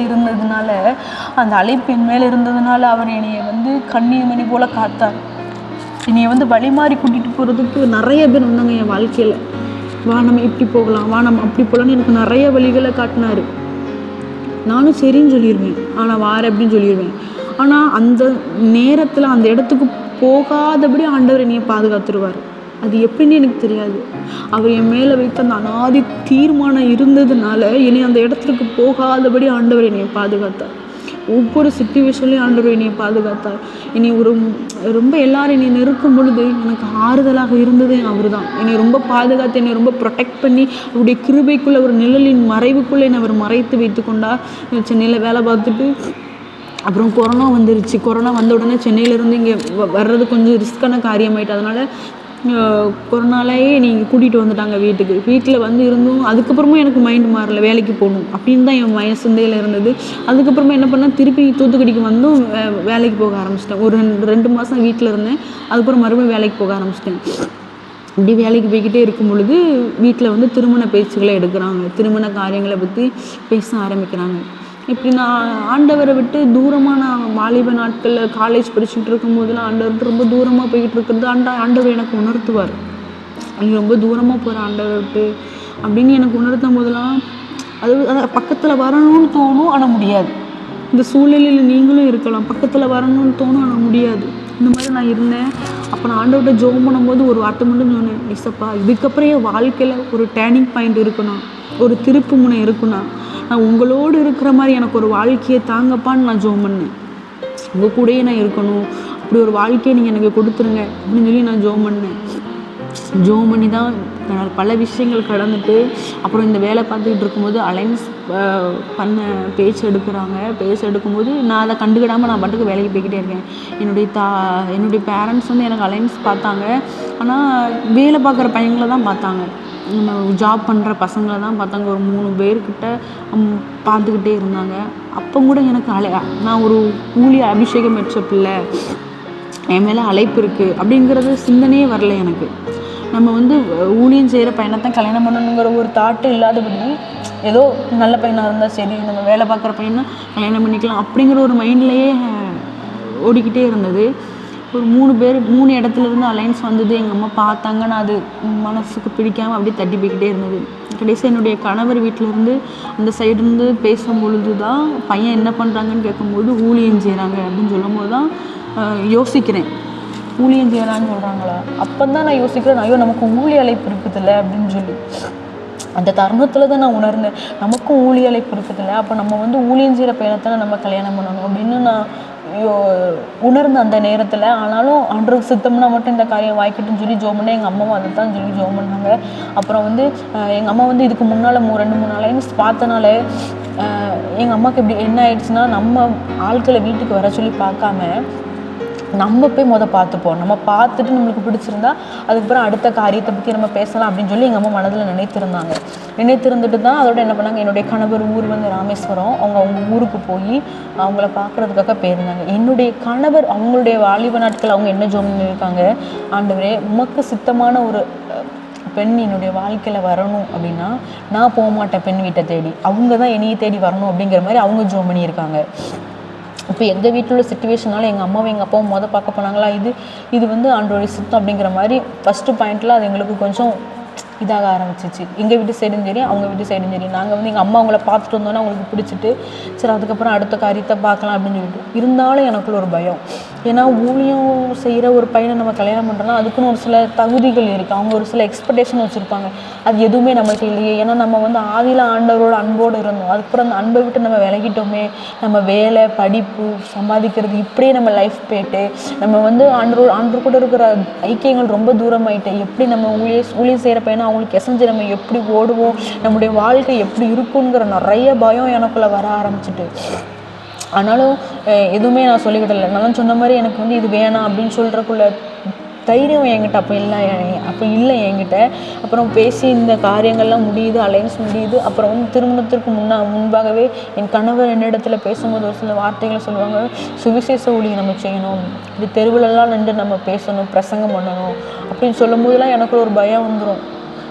இருந்ததுனால அவர் என்னையை வந்து கண்ணீர் மணி போல் காத்தார். என்னையை வந்து வழி மாறி கூட்டிகிட்டு போகிறதுக்கு நிறைய பேர் வந்தாங்க என் வாழ்க்கையில். வா நம்ம இப்படி போகலாம், வா நம்ம அப்படி போகலான்னு எனக்கு நிறைய வழிகளை காட்டினார். நானும் சரின்னு சொல்லிடுவேன், ஆனால் வார அப்படின்னு சொல்லிடுவேன். ஆனால் அந்த நேரத்தில் அந்த இடத்துக்கு போகாதபடி ஆண்டவர் என்னையை பாதுகாத்துருவார். அது எப்படின்னு எனக்கு தெரியாது. அவர் என் மேலே வைத்த அந்த அனாதி தீர்மானம் இருந்ததுனால என்னை அந்த இடத்துக்கு போகாதபடி ஆண்டவர் என்னையை பாதுகாத்தார். ஒவ்வொரு சிச்சுவேஷன்லையும் ஆண்டவர் என்னையை பாதுகாத்தார். என்னை ரொம்ப எல்லாரும் என்னை நெருக்கும் பொழுது எனக்கு ஆறுதலாக இருந்ததே அவர் தான். என்னை ரொம்ப பாதுகாத்து, என்னை ரொம்ப ப்ரொடெக்ட் பண்ணி அவருடைய கிருபைக்குள்ளே, ஒரு நிழலின் மறைவுக்குள்ளே என்னை அவர் மறைத்து வைத்து கொண்டார். சென்னையில் வேலை பார்த்துட்டு அப்புறம் கொரோனா வந்துருச்சு. கொரோனா வந்த உடனே சென்னையிலேருந்து இங்கே வர்றது கொஞ்சம் ரிஸ்க்கான காரியமாயிட்டு. அதனால் கொரோனாலேயே நீங்கள் கூட்டிகிட்டு வந்துட்டாங்க வீட்டில் வந்து இருந்தும் அதுக்கப்புறமும் எனக்கு மைண்டு மாறல, வேலைக்கு போகணும் அப்படின்னு தான் என் சிந்தையில் இருந்தது. அதுக்கப்புறமா என்ன பண்ணேன், திருப்பி தூத்துக்குடிக்கு வந்தும் வேலைக்கு போக ஆரம்பிச்சிட்டேன். ஒரு 2 மாதம் வீட்டில் இருந்தேன். அதுக்கப்புறம் மறுபடியும் வேலைக்கு போக ஆரம்பிச்சிட்டேன். இப்படி வேலைக்கு போய்கிட்டே இருக்கும் பொழுது வீட்டில் வந்து திருமண பேச்சுக்களை எடுக்கிறாங்க, திருமண காரியங்களை பற்றி பேச ஆரம்பிக்கிறாங்க. இப்படி நான் ஆண்டவரை விட்டு தூரமாக, நான் வாலிப நாட்களில் காலேஜ் படிச்சுக்கிட்டு இருக்கும்போதெல்லாம் ஆண்டவர் ரொம்ப தூரமாக போய்கிட்டு இருக்கிறது ஆண்டவர் எனக்கு உணர்த்துவார். நீ ரொம்ப தூரமாக போகிற ஆண்டவரை விட்டு அப்படின்னு எனக்கு உணர்த்தும் போதெல்லாம் அதை பக்கத்தில் வரணும்னு தோணும், ஆனால் முடியாது. இந்த சூழ்நிலையில் நீங்களும் இருக்கலாம், பக்கத்தில் வரணும்னு தோணும், ஆனால் முடியாது. இந்த மாதிரி நான் இருந்தேன். அப்போ நான் ஆண்டவர்கிட்ட ஜெபம் பண்ணும்போது ஒரு வார்த்தை மட்டும் சொன்னேன், இசப்பா இதுக்கப்புறம் என் வாழ்க்கையில் ஒரு டேர்னிங் பாயிண்ட் இருக்குண்ணா, ஒரு திருப்பு முனை இருக்குண்ணா, நான் உங்களோடு இருக்கிற மாதிரி எனக்கு ஒரு வாழ்க்கையை தாங்கப்பான்னு நான் ஜெபம் பண்ணேன். உங்கள் கூடயே நான் இருக்கணும், அப்படி ஒரு வாழ்க்கையை நீங்கள் எனக்கு கொடுத்துருங்க அப்படின்னு சொல்லி நான் ஜெபம் பண்ணி தான் பல விஷயங்கள் கடந்துட்டு அப்புறம் இந்த வேலை பார்த்துக்கிட்டு இருக்கும்போது அலைன்ஸ் பண்ண பேச்சு எடுக்கும்போது நான் அதை கண்டுக்கிடாமல் நான் பாட்டுக்கு வேலைக்கு போய்கிட்டே இருக்கேன். என்னுடைய பேரண்ட்ஸ் வந்து எனக்கு அலைன்ஸ் பார்த்தாங்க, ஆனால் வேலை பார்க்குற பையங்களை தான் பார்த்தாங்க, நம்ம ஜாப் பண்ணுற பசங்களை தான் பார்த்தாங்க. ஒரு 3 பேர்கிட்ட பார்த்துக்கிட்டே இருந்தாங்க. அப்போ கூட எனக்கு நான் ஒரு ஊழிய அபிஷேகம் பெற்ற பிள்ளை, என் மேலே அழைப்பு இருக்குது அப்படிங்கிறது சிந்தனையே வரல எனக்கு. நம்ம வந்து ஊழியம் செய்கிற பையனை கல்யாணம் பண்ணணுங்கிற ஒரு தாட்டு இல்லாதபடி, ஏதோ நல்ல பையனாக இருந்தால் சரி, நம்ம வேலை பார்க்குற பையனை கல்யாணம் பண்ணிக்கலாம் அப்படிங்கிற ஒரு மைண்ட்லேயே ஓடிக்கிட்டே இருந்தது. ஒரு 3 இடத்துலேருந்து அலைன்ஸ் வந்தது. எங்கள் அம்மா பார்த்தாங்க, நான் அது மனசுக்கு பிடிக்காமல் அப்படியே தட்டி போய்கிட்டே இருந்தது. கடைசி என்னுடைய கணவர் வீட்டிலேருந்து அந்த சைடுலேருந்து பேசும்பொழுது தான், பையன் என்ன பண்ணுறாங்கன்னு கேட்கும்போது ஊழியம் செய்கிறாங்க அப்படின்னு சொல்லும்போது தான் யோசிக்கிறேன், ஊழியம் செய்யலான்னு சொல்கிறாங்களா. அப்போ தான் நான் யோசிக்கிறேன், ஐயோ நமக்கு ஊழிய அழைப்பு இருக்குதில்ல அப்படின்னு சொல்லி. அந்த தருணத்தில் தான் நான் உணர்ந்தேன், நமக்கும் ஊழிய அழைப்பு இருக்குதில்ல, அப்போ நம்ம வந்து ஊழியம் செய்கிற பையனை நம்ம கல்யாணம் பண்ணணும் அப்படின்னு நான் உணர்ந்த அந்த நேரத்தில். ஆனாலும் ஆண்டவருக்கு சித்தம்னா மட்டும் இந்த காரியம் வாய்க்கட்டுன்னு சொல்லி ஜெபம் பண்ணேன். எங்கள் அம்மாவும் அதை தான் சொல்லி ஜெபம் பண்ணாங்க. அப்புறம் வந்து எங்கள் அம்மா வந்து இதுக்கு முன்னால் 2-3 அலைன்ஸ் பார்த்தனால எங்கள் அம்மாவுக்கு இப்படி என்ன ஆயிடுச்சுன்னா, நம்ம ஆட்களை வீட்டுக்கு வர சொல்லி பார்க்காம நம்ம போய் பார்த்துப்போம், நம்ம பார்த்துட்டு நம்மளுக்கு பிடிச்சிருந்தா அதுக்கப்புறம் அடுத்த காரியத்தை பற்றி நம்ம பேசலாம் அப்படின்னு சொல்லி எங்கள் அம்மா மனதில் நினைத்திருந்துட்டு தான் அதோட என்ன பண்ணாங்க, என்னுடைய கணவர் ஊர் வந்து ராமேஸ்வரம், அவங்க ஊருக்கு போய் அவங்கள பார்க்குறதுக்காக போயிருந்தாங்க. என்னுடைய கணவர் அவங்களுடைய வாலிப நாட்கள் அவங்க என்ன ஜெபம் பண்ணியிருக்காங்க, ஆண்டவரே உமக்கு சித்தமான ஒரு பெண் என்னுடைய வாழ்க்கையில் வரணும் அப்படின்னா நான் போக மாட்டேன் பெண் வீட்டை தேடி, அவங்க தான் என்னையை தேடி வரணும் அப்படிங்கிற மாதிரி அவங்க ஜெபம் பண்ணியிருக்காங்க. இப்போ எங்கள் வீட்டில் உள்ள சிச்சுவேஷனால் எங்கள் அம்மாவும் எங்கள் அப்பாவும் பார்க்க போனாங்களா, இது வந்து ஆண்டவருடைய சித்தம் அப்படிங்கிற மாதிரி ஃபஸ்ட்டு பாயிண்டில் அது எங்களுக்கு கொஞ்சம் இதாக ஆரம்பிச்சிச்சு. எங்கள் வீட்டு சைடும் சரி, அவங்க வீட்டு சைடும் சரி. நாங்கள் வந்து எங்கள் அம்மா அவங்கள பார்த்துட்டு வந்தோன்னே அவங்களுக்கு பிடிச்சிட்டு சரி அதுக்கப்புறம் அடுத்த காரியத்தை பார்க்கலாம் அப்படின்னு சொல்லிட்டு. இருந்தாலும் எனக்குள்ள ஒரு பயம். ஏன்னா ஊழியம் செய்கிற ஒரு பையனை நம்ம கல்யாணம் பண்ணுறோன்னா அதுக்குன்னு ஒரு சில தகுதிகள் இருக்குது. அவங்க ஒரு சில எக்ஸ்பெக்டேஷன் வச்சுருப்பாங்க. அது எதுவுமே நம்மகிட்ட இல்லையே. ஏன்னா நம்ம வந்து ஆதியில் ஆண்டவரோட அன்போடு இருந்தோம். அதுக்கப்புறம் அந்த அன்பை விட்டு நம்ம விலகிட்டோமே. நம்ம வேலை, படிப்பு, சம்பாதிக்கிறது இப்படியே நம்ம லைஃப் போயிட்டு நம்ம வந்து ஆண்டவர் கூட இருக்கிற ஐக்கியங்கள் ரொம்ப தூரமாயிட்டு எப்படி நம்ம ஊழியம் செய்கிற பையனை அவங்களுக்கு எசைஞ்சு நம்ம எப்படி ஓடுவோம், நம்முடைய வாழ்க்கை எப்படி இருக்குங்கிற நிறைய பயம் எனக்குள்ளே வர ஆரம்பிச்சிட்டு. ஆனாலும் எதுவுமே நான் சொல்லிக்கிடலை. நான் சொன்ன மாதிரி எனக்கு வந்து இது வேணாம் அப்படின்னு சொல்கிறக்குள்ள தைரியம் என்கிட்ட அப்போ இல்லை என்கிட்ட. அப்புறம் பேசி இந்த காரியங்கள்லாம் முடியுது, அலைன்ஸ் முடியுது. அப்புறம் வந்து திருமணத்திற்கு முன்பாகவே என் கணவர் என்னிடத்துல பேசும்போது ஒரு சில வார்த்தைகளை சொல்லுவாங்க. சுவிசேஷ ஊழியம் நம்ம செய்யணும், இது தெருவிலெல்லாம் நின்று நம்ம பேசணும், பிரசங்கம் பண்ணணும் அப்படின்னு சொல்லும் போதெல்லாம் எனக்கு ஒரு பயம் வந்துடும்.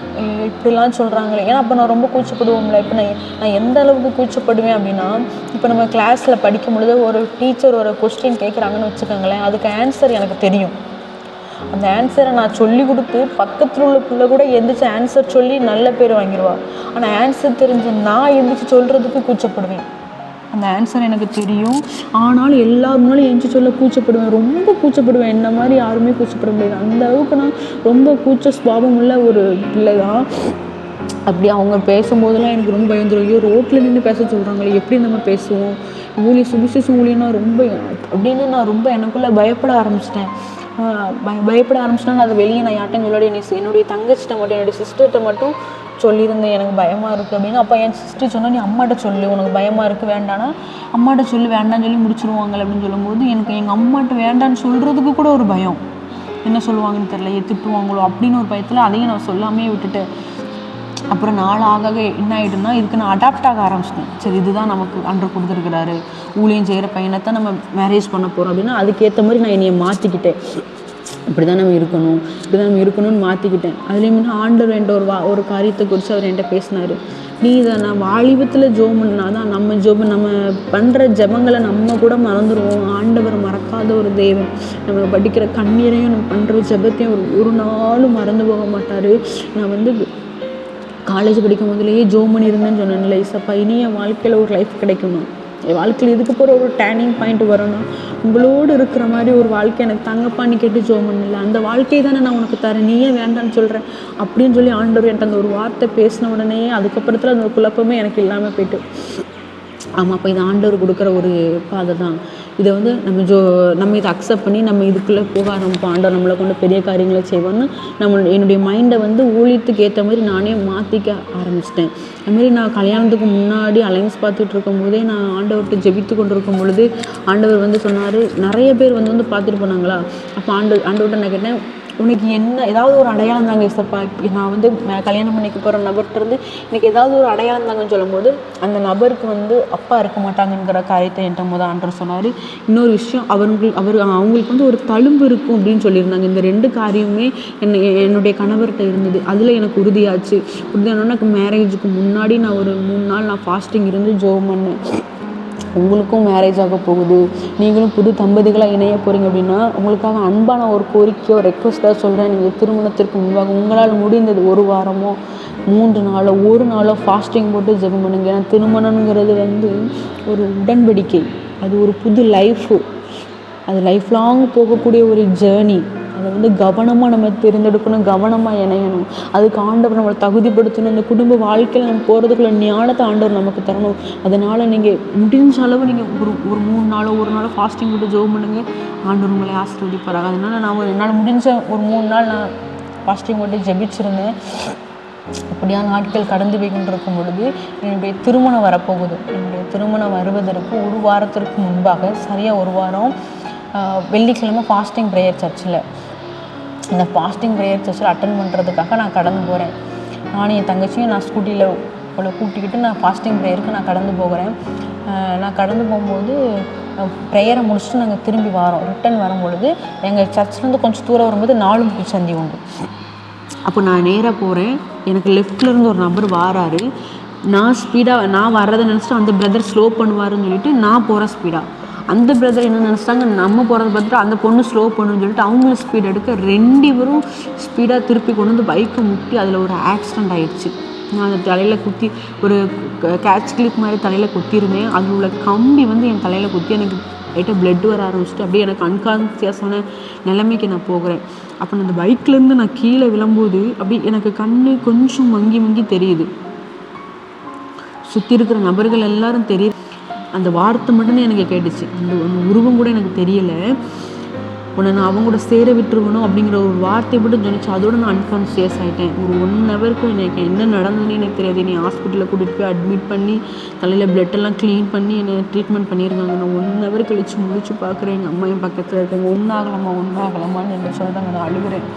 இப்படிலாம் சொல்கிறாங்களே. ஏன்னா அப்போ நான் ரொம்ப கூச்சப்படுவோம்ல. இப்போ நான் எந்த அளவுக்கு கூச்சப்படுவேன் அப்படின்னா, இப்போ நம்ம கிளாஸில் படிக்கும் பொழுது ஒரு டீச்சர் ஒரு கொஸ்டின் கேட்குறாங்கன்னு வச்சுக்கோங்களேன், அதுக்கு ஆன்சர் எனக்கு தெரியும். அந்த ஆன்சரை நான் சொல்லி கொடுத்து பக்கத்தில் உள்ள பிள்ளை கூட எந்திரிச்சு ஆன்சர் சொல்லி நல்ல பேர் வாங்கிடுவா. ஆனால் ஆன்சர் தெரிஞ்ச நான் எந்திரிச்சு சொல்கிறதுக்கு கூச்சப்படுவேன். அந்த ஆன்சர் எனக்கு தெரியும், ஆனாலும் எல்லாருனாலும் எந்திரிச்சு சொல்ல கூச்சப்படுவேன். ரொம்ப கூச்சப்படுவேன். என்ன மாதிரி யாருமே கூச்சப்பட முடியாது. அந்த அளவுக்கு நான் ரொம்ப கூச்ச சுபாவம் உள்ள ஒரு பிள்ளை தான். அப்படி அவங்க பேசும்போதெல்லாம் எனக்கு ரொம்ப பயந்துடும். ஐயோ ரோட்டில் நின்று பேச சொல்கிறாங்களே, எப்படி நம்ம பேசுவோம், சுவிசேஷம் ஊழியன்னா ரொம்ப அப்படின்னு நான் ரொம்ப எனக்குள்ளே பயப்பட ஆரம்பிச்சிட்டேன். பயப்பட ஆரம்பிச்சிட்டாங்க. அதை வெளியே நான் யார்ட்டையும் சொல்லி என்னுடைய தங்கச்சிட்ட மட்டும் என்னுடைய சிஸ்டர்கிட்ட மட்டும் சொல்லியிருந்தேன் எனக்கு பயமாக இருக்குது அப்படின்னு. அப்போ என் சிஸ்டர் சொன்னால் நீ அம்மாட்ட சொல்லு, உனக்கு பயமாக இருக்குது வேண்டானா அம்மாட்ட சொல்லி வேண்டான்னு சொல்லி முடிச்சிருவாங்க அப்படின்னு சொல்லும்போது எனக்கு எங்கள் அம்மாட்ட வேண்டான்னு சொல்கிறதுக்கு கூட ஒரு பயம். என்ன சொல்லுவாங்கன்னு தெரியல, திட்டுவாங்களோ அப்படின்னு ஒரு பயத்தில் அதையும் நான் சொல்லாமே விட்டுட்டேன். அப்புறம் நாளாக என்ன ஆகிடுன்னா இதுக்கு நான் அடாப்ட் ஆக ஆரம்பிச்சிட்டேன். சரி இதுதான் நமக்கு ஆண்டவர் கொடுத்துருக்கிறாரு, ஊழியம் செய்கிற பையனை தான் நம்ம மேரேஜ் பண்ண போகிறோம் அப்படின்னா அதுக்கேற்ற மாதிரி நான் என்னையை மாற்றிக்கிட்டேன். இப்படி தான் நம்ம இருக்கணும்னு மாற்றிக்கிட்டேன். அதுலேயும் ஆண்டவர் என்கிட்ட ஒரு காரியத்தை குறித்து அவர் என்கிட்ட பேசினார். நீ இதை நான் வாலிபத்தில் ஜெபம் பண்ணா தான் நம்ம பண்ணுற ஜெபங்களை நம்ம கூட மறந்துடுவோம். ஆண்டவர் மறக்காத ஒரு தேவன். நம்ம படிக்கிற கண்ணீரையும் நம்ம பண்ணுற ஜெபத்தையும் ஒரு நாளும் மறந்து போக மாட்டார். நான் வந்து காலேஜ் படிக்கும் போதுலேயே ஜெபம் பண்ணியிருந்தேன்னு சொன்னேன்ல, இசப்பா இனி என் வாழ்க்கையில் ஒரு லைஃப் கிடைக்கணும், என் வாழ்க்கையில் இதுக்கு போகிற ஒரு டேர்னிங் பாயிண்ட் வரணும், உங்களோடு இருக்கிற மாதிரி ஒரு வாழ்க்கை எனக்கு தங்கப்பான்னு கேட்டு ஜெபம் பண்ணல, அந்த வாழ்க்கையை தானே நான் உனக்கு தரேன், நீயே வேண்டான்னு சொல்கிறேன் அப்படின்னு சொல்லி ஆண்டவர் என்கிட்ட அந்த ஒரு வார்த்தை பேசின உடனே அதுக்கப்புறத்தில் அந்த குழப்பமே எனக்கு இல்லாமல் போய்ட்டு. ஆமாம், அப்போ இது ஆண்டவர் கொடுக்குற ஒரு பாதை தான். இதை வந்து நம்ம இதை அக்செப்ட் பண்ணி நம்ம இதுக்குள்ளே போக ஆரம்பிப்போம். ஆண்டவர் நம்மளை கொண்டு பெரிய காரியங்களை செய்வோன்னு என்னுடைய மைண்டை வந்து ஊழியத்துக்கு ஏற்ற மாதிரி நானே மாற்றிக்க ஆரம்பிச்சிட்டேன். அதுமாரி நான் கல்யாணத்துக்கு முன்னாடி அலைன்ஸ் பார்த்துட்டு இருக்கும் போதே நான் ஆண்டவர்கிட்ட ஜெபித்து கொண்டு இருக்கும் பொழுது ஆண்டவர் வந்து சொன்னார், நிறைய பேர் வந்து பார்த்துட்டு போனாங்களா. அப்போ ஆண்டவர்கிட்ட நான் கேட்டேன், உனக்கு என்ன ஏதாவது ஒரு அடையாளம் தாங்க இசப்பா, நான் வந்து கல்யாணம் பண்ணிக்க போகிற நபர்கிட்ட இருந்து எனக்கு ஏதாவது ஒரு அடையாளம் தாங்கன்னு சொல்லும்போது அந்த நபருக்கு வந்து அப்பா இருக்க மாட்டாங்கங்கிற காரியத்தை என்கிட்ட போது ஆண்டவர் சொன்னார். இன்னொரு விஷயம், அவங்களுக்கு வந்து ஒரு தழும்பு இருக்கும் அப்படின்னு சொல்லியிருந்தாங்க. இந்த 2 காரியமே என்னுடைய கணவர்கிட்ட இருந்தது. அதில் எனக்கு உறுதியாச்சு. உறுதியானோன்னா எனக்கு மேரேஜுக்கு முன்னாடி நான் ஒரு 3 நாள் நான் ஃபாஸ்டிங் இருந்து ஜெபம் பண்ணேன். உங்களுக்கும் மேரேஜ் ஆக போகுது, நீங்களும் புது தம்பதிகளாக இணைய போகிறீங்க அப்படின்னா உங்களுக்காக அன்பான ஒரு கோரிக்கையோ ரெக்வஸ்ட்டாக சொல்கிறேன். நீங்கள் திருமணத்திற்கு முன்பாக உங்களால் முடிந்தது 1 வாரமோ 3 நாளோ 1 நாளோ ஃபாஸ்டிங் போட்டு ஜெபம் பண்ணுங்க. ஏன்னா திருமணங்கிறது வந்து ஒரு உடன்படிக்கை, அது ஒரு புது லைஃபு, அது லைஃப் லாங் போகக்கூடிய ஒரு ஜேர்னி. அதை வந்து கவனமாக நம்ம தேர்ந்தெடுக்கணும், கவனமாக இணையணும். அதுக்கு ஆண்டவர் நம்மளை தகுதிப்படுத்தணும். இந்த குடும்ப வாழ்க்கையில் நம்ம போகிறதுக்குள்ள ஞானத்தை ஆண்டவர் நமக்கு தரணும். அதனால் நீங்கள் முடிஞ்ச அளவு நீங்கள் ஒரு 3 நாளோ 1 நாளோ ஃபாஸ்டிங் போட்டு ஜெபம் பண்ணுங்க, ஆண்டவர் உங்களை ஆசீர்வதிப்பாராக. அதனால் நான் என்னால் முடிஞ்ச ஒரு 3 நாள் நான் ஃபாஸ்டிங் போட்டு ஜெபிச்சிருந்தேன். அப்படியா நாட்கள் கடந்து போய் கொண்டிருக்கும் பொழுது என்னுடைய திருமணம் வரப்போகுது. என்னுடைய திருமணம் வருவதற்கு 1 வாரத்திற்கு முன்பாக சரியாக 1 வாரம் வெள்ளிக்கிழமை ஃபாஸ்டிங் ப்ரேயர் சர்ச்சில் இந்த ஃபாஸ்டிங் ப்ரேயர் சர்ச்சில் அட்டன் பண்ணுறதுக்காக நான் கடந்து போகிறேன். நானும் என் தங்கச்சியும் நான் ஸ்கூட்டியில் அவளை கூட்டிக்கிட்டு நான் ஃபாஸ்டிங் ப்ரேயருக்கு நான் கடந்து போகிறேன். நான் கடந்து போகும்போது ப்ரேயரை முடிச்சுட்டு நாங்கள் திரும்பி ரிட்டன் வரும்பொழுது எங்கள் சர்ச்சிலேருந்து கொஞ்சம் தூரம் வரும்போது 4 முக்கு சந்தி உண்டு. அப்போ நான் நேராக போகிறேன். எனக்கு லெஃப்ட்லேருந்து ஒரு நபர் வாராரு. நான் வர்றதை நினச்சிட்டு அந்த பிரதர் ஸ்லோ பண்ணுவாருன்னு சொல்லிட்டு நான் போகிறேன் ஸ்பீடாக. அந்த பிரதர் என்ன நினச்சிட்டாங்க, நம்ம போகிறத பார்த்துட்டு அந்த பொண்ணு ஸ்லோ பண்ணுன்னு சொல்லிட்டு அவங்களும் ஸ்பீட் எடுக்க 2 பேரும் ஸ்பீடாக திருப்பி கொண்டு வந்து பைக்கை முட்டி அதில் ஒரு ஆக்சிடெண்ட் ஆகிடுச்சு. நான் அந்த தலையில் குத்தி ஒரு கேட்ச் கிளிப் மாதிரி தலையில் குத்திருந்தேன். அதில் உள்ள கம்பி வந்து என் தலையில் குத்தி எனக்கு லைட்டாக பிளட் வர ஆரம்பிச்சுட்டு அப்படியே எனக்கு அன்கான்சியஸான நிலைமைக்கு நான் போகிறேன். அப்போ நான் அந்த பைக்லேருந்து நான் கீழே விழும்போது அப்படி எனக்கு கண்ணு கொஞ்சம் மங்கி தெரியுது. சுற்றி இருக்கிற நபர்கள் எல்லாரும் தெரியுது. அந்த வார்த்தை மட்டும்தான் எனக்கு கேட்டுச்சு. அந்த உருவம் கூட எனக்கு தெரியலை. உன்னை நான் அவங்க கூட சேர விட்டுருக்கணும் அப்படிங்கிற ஒரு வார்த்தை மட்டும் சொன்னிச்சு. அதோடு நான் அன்கான்சியஸ் ஆகிட்டேன். ஒரு 1 ஹவருக்கு எனக்கு என்ன நடந்ததுன்னு எனக்கு தெரியாது. என்னை ஹாஸ்பிட்டலில் கூட்டிகிட்டு போய் அட்மிட் பண்ணி தலையில் பிளட்டெல்லாம் க்ளீன் பண்ணி என்னை ட்ரீட்மெண்ட் பண்ணியிருக்காங்க. நான் 1 ஹவர் கழிச்சு முடிச்சு பார்க்குறேன். எங்கள் அம்மா என் பக்கத்தில் இருக்காங்க. ஒன்றாகலாமான்னு என்ன சொல்லிட்டாங்க. நான் அழுகிறேன்.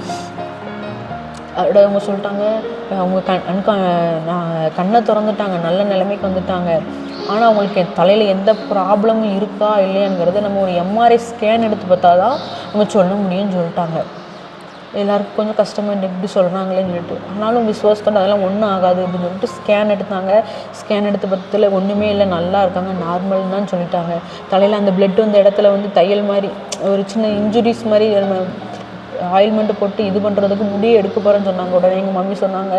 அதோட அவங்க சொல்லிட்டாங்க, அவங்க கண்ணை திறந்துட்டாங்க, நல்ல நிலைமைக்கு வந்துட்டாங்க. ஆனால் அவங்களுக்கு தலையில் எந்த ப்ராப்ளமும் இருக்கா இல்லையாங்கிறத நம்ம ஒரு எம்ஆர்ஐ ஸ்கேன் எடுத்து பார்த்தா தான் நம்ம சொல்ல முடியும்னு சொல்லிட்டாங்க. எல்லாருக்கும் கொஞ்சம் கஷ்டமாக எப்படி சொல்கிறாங்களேன்னு சொல்லிட்டு, ஆனாலும் விசுவாசத்தோடு அதெல்லாம் ஒன்றும் ஆகாது அப்படின்னு சொல்லிட்டு ஸ்கேன் எடுத்தாங்க. ஸ்கேன் எடுத்த பக்கத்தில் ஒன்றுமே இல்லை, நல்லா இருக்காங்க, நார்மல் தான் சொல்லிட்டாங்க. தலையில் அந்த பிளட் வந்த இடத்துல வந்து தையல் மாதிரி ஒரு சின்ன இன்ஜுரிஸ் மாதிரி நம்ம ஆயில்மெண்ட்டு போட்டு இது பண்ணுறதுக்கு முடியை எடுக்க போகிறேன்னு சொன்னாங்க. உடனே எங்கள் மம்மி சொன்னாங்க,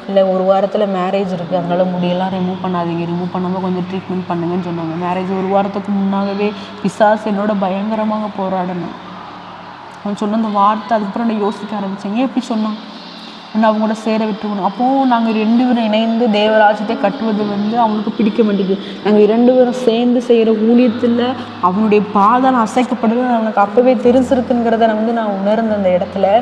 இல்லை 1 வாரத்தில் மேரேஜ் இருக்குது, அதனால் முடியெல்லாம் ரிமூவ் பண்ணாதீங்க, ரிமூவ் பண்ணாமல் கொஞ்சம் ட்ரீட்மெண்ட் பண்ணுங்கன்னு சொன்னாங்க. மேரேஜ் 1 வாரத்துக்கு முன்னாகவே பிசாசு என்னோட பயங்கரமாக போராடணும். அவன் சொன்ன அந்த வார்த்தை அதுக்கப்புறம் நான் யோசிக்க ஆரம்பித்தேன். ஏன் எப்படி சொன்னான், இன்னும் அவங்களோட சேர விட்டுருக்கணும். அப்போது நாங்கள் 2 பேரும் இணைந்து தேவராஜ்யத்தை கட்டுவது வந்து அவனுக்கு பிடிக்க மாட்டேங்குது. நாங்கள் 2 பேரும் சேர்ந்து செய்கிற ஊழியத்தில் அவனுடைய பாதம் அசைக்கப்படுறது அவனுக்கு அப்போவே தெரிஞ்சிருக்குங்கிறத நான் உணர்ந்த அந்த இடத்துல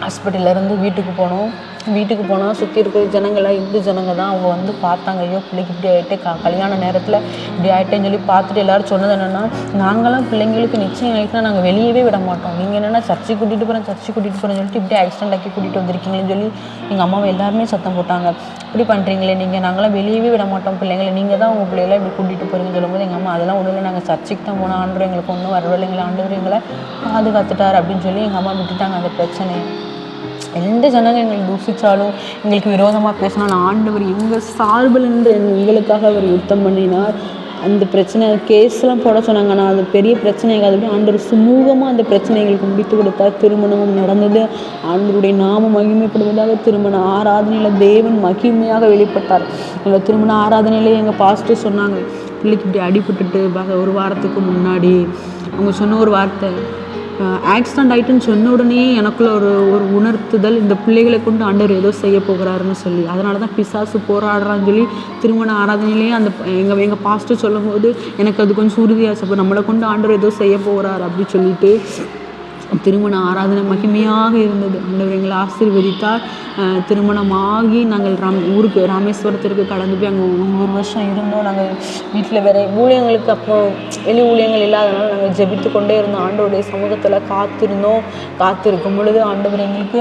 ஹாஸ்பிட்டல்லேருந்து வீட்டுக்கு போனால் சுற்றி இருக்கிற ஜனங்களாக இந்து ஜனங்க தான். அவங்க வந்து பார்த்தாங்க, ஐயோ பிள்ளைக்கு இப்படி ஆகிட்டு கல்யாண நேரத்தில் இப்படி ஆகிட்டேன்னு சொல்லி பார்த்துட்டு எல்லோரும் சொன்னது என்னென்னா, நாங்களாம் பிள்ளைங்களுக்கு நிச்சயம் ஆகிட்டுனா நாங்கள் வெளியவே விட மாட்டோம், நீங்கள் என்னென்னா சர்ச்சைக்கு கூட்டிகிட்டு போகிறேன்னு சொல்லிட்டு இப்படி ஆக்சிடென்ட் ஆக்கி கூட்டிகிட்டு வந்திருக்கீங்கன்னு சொல்லி எங்கள் அம்மாவை எல்லாருமே சத்தம் போட்டாங்க. இப்படி பண்ணுறீங்களே நீங்கள், நாங்களாம் வெளியவே விட மாட்டோம் பிள்ளைங்களை, நீங்கள் தான் உங்கள் பிள்ளைகளை இப்படி கூட்டிகிட்டு போகிறீங்கன்னு சொல்லும்போது எங்கள் அம்மா அதெல்லாம் ஒன்றும் இல்லை, நாங்கள் சர்ச்சைக்கு தான் போனோம், ஆண்டவர் எங்களுக்கு ஒன்றும் வரவில்லைங்களா, ஆண்டவர் எங்களை பாதுகாத்துட்டார் அப்படின்னு சொல்லி எங்கள் அம்மா விட்டுட்டாங்க அந்த பிரச்சனையை. எந்த ஜனங்க எங்களுக்கு தூசித்தாலும் எங்களுக்கு விரோதமாக பேசினாலும் ஆண்டவர் எங்கள் சார்பில் என்று எங்களுக்காக அவர் யுத்தம் பண்ணினார். அந்த பிரச்சனை கேஸ்லாம் போட சொன்னாங்க, ஆனால் அது பெரிய பிரச்சனைகள் அப்படி ஆண்டவர் சுமூகமாக அந்த பிரச்சனைகளுக்கு முடித்து கொடுத்தார். திருமணமும் நடந்தது. ஆண்டவருடைய நாமம் மகிமைப்படுவதாக திருமண ஆராதனையில் தேவன் மகிமையாக வெளிப்பட்டார். எங்கள் திருமண ஆராதனையிலே எங்கள் பாஸ்டர் சொன்னாங்க, பிள்ளைக்கு இப்படி அடிபட்டுட்டு 1 வாரத்துக்கு முன்னாடி அவங்க சொன்ன ஒரு வார்த்தை, ஆக்சிடெண்ட் ஆகிட்டுன்னு சொன்ன உடனே எனக்குள்ள ஒரு உணர்த்துதல், இந்த பிள்ளைகளை கொண்டு ஆண்டவர் ஏதோ செய்ய போகிறாருன்னு சொல்லி, அதனால தான் பிசாசு போராடுறான்னு சொல்லி திருமண ஆராதனையிலேயே அந்த எங்கள் பாஸ்டர் சொல்லும் போது எனக்கு அது கொஞ்சம் உறுதியாச்சு. அப்போ நம்மளை கொண்டு ஆண்டவர் ஏதோ செய்ய போகிறார் அப்படி சொல்லிட்டு திருமண ஆராதனை மகிமையாக இருந்தது. ஆண்டவர் எங்களை ஆசீர்வதித்தார். திருமணமாகி நாங்கள் ராமேஸ்வரத்திற்கு கடந்து போய் அங்கே 1 வருஷம் இருந்தோம். நாங்கள் வீட்டில் வேறு ஊழியங்களுக்கு அப்போ வெளி ஊழியங்கள் இல்லாதனால நாங்கள் ஜெபித்து கொண்டே இருந்தோம். ஆண்டவருடைய சமூகத்தில் காத்திருக்கும் பொழுது ஆண்டவர் எங்களுக்கு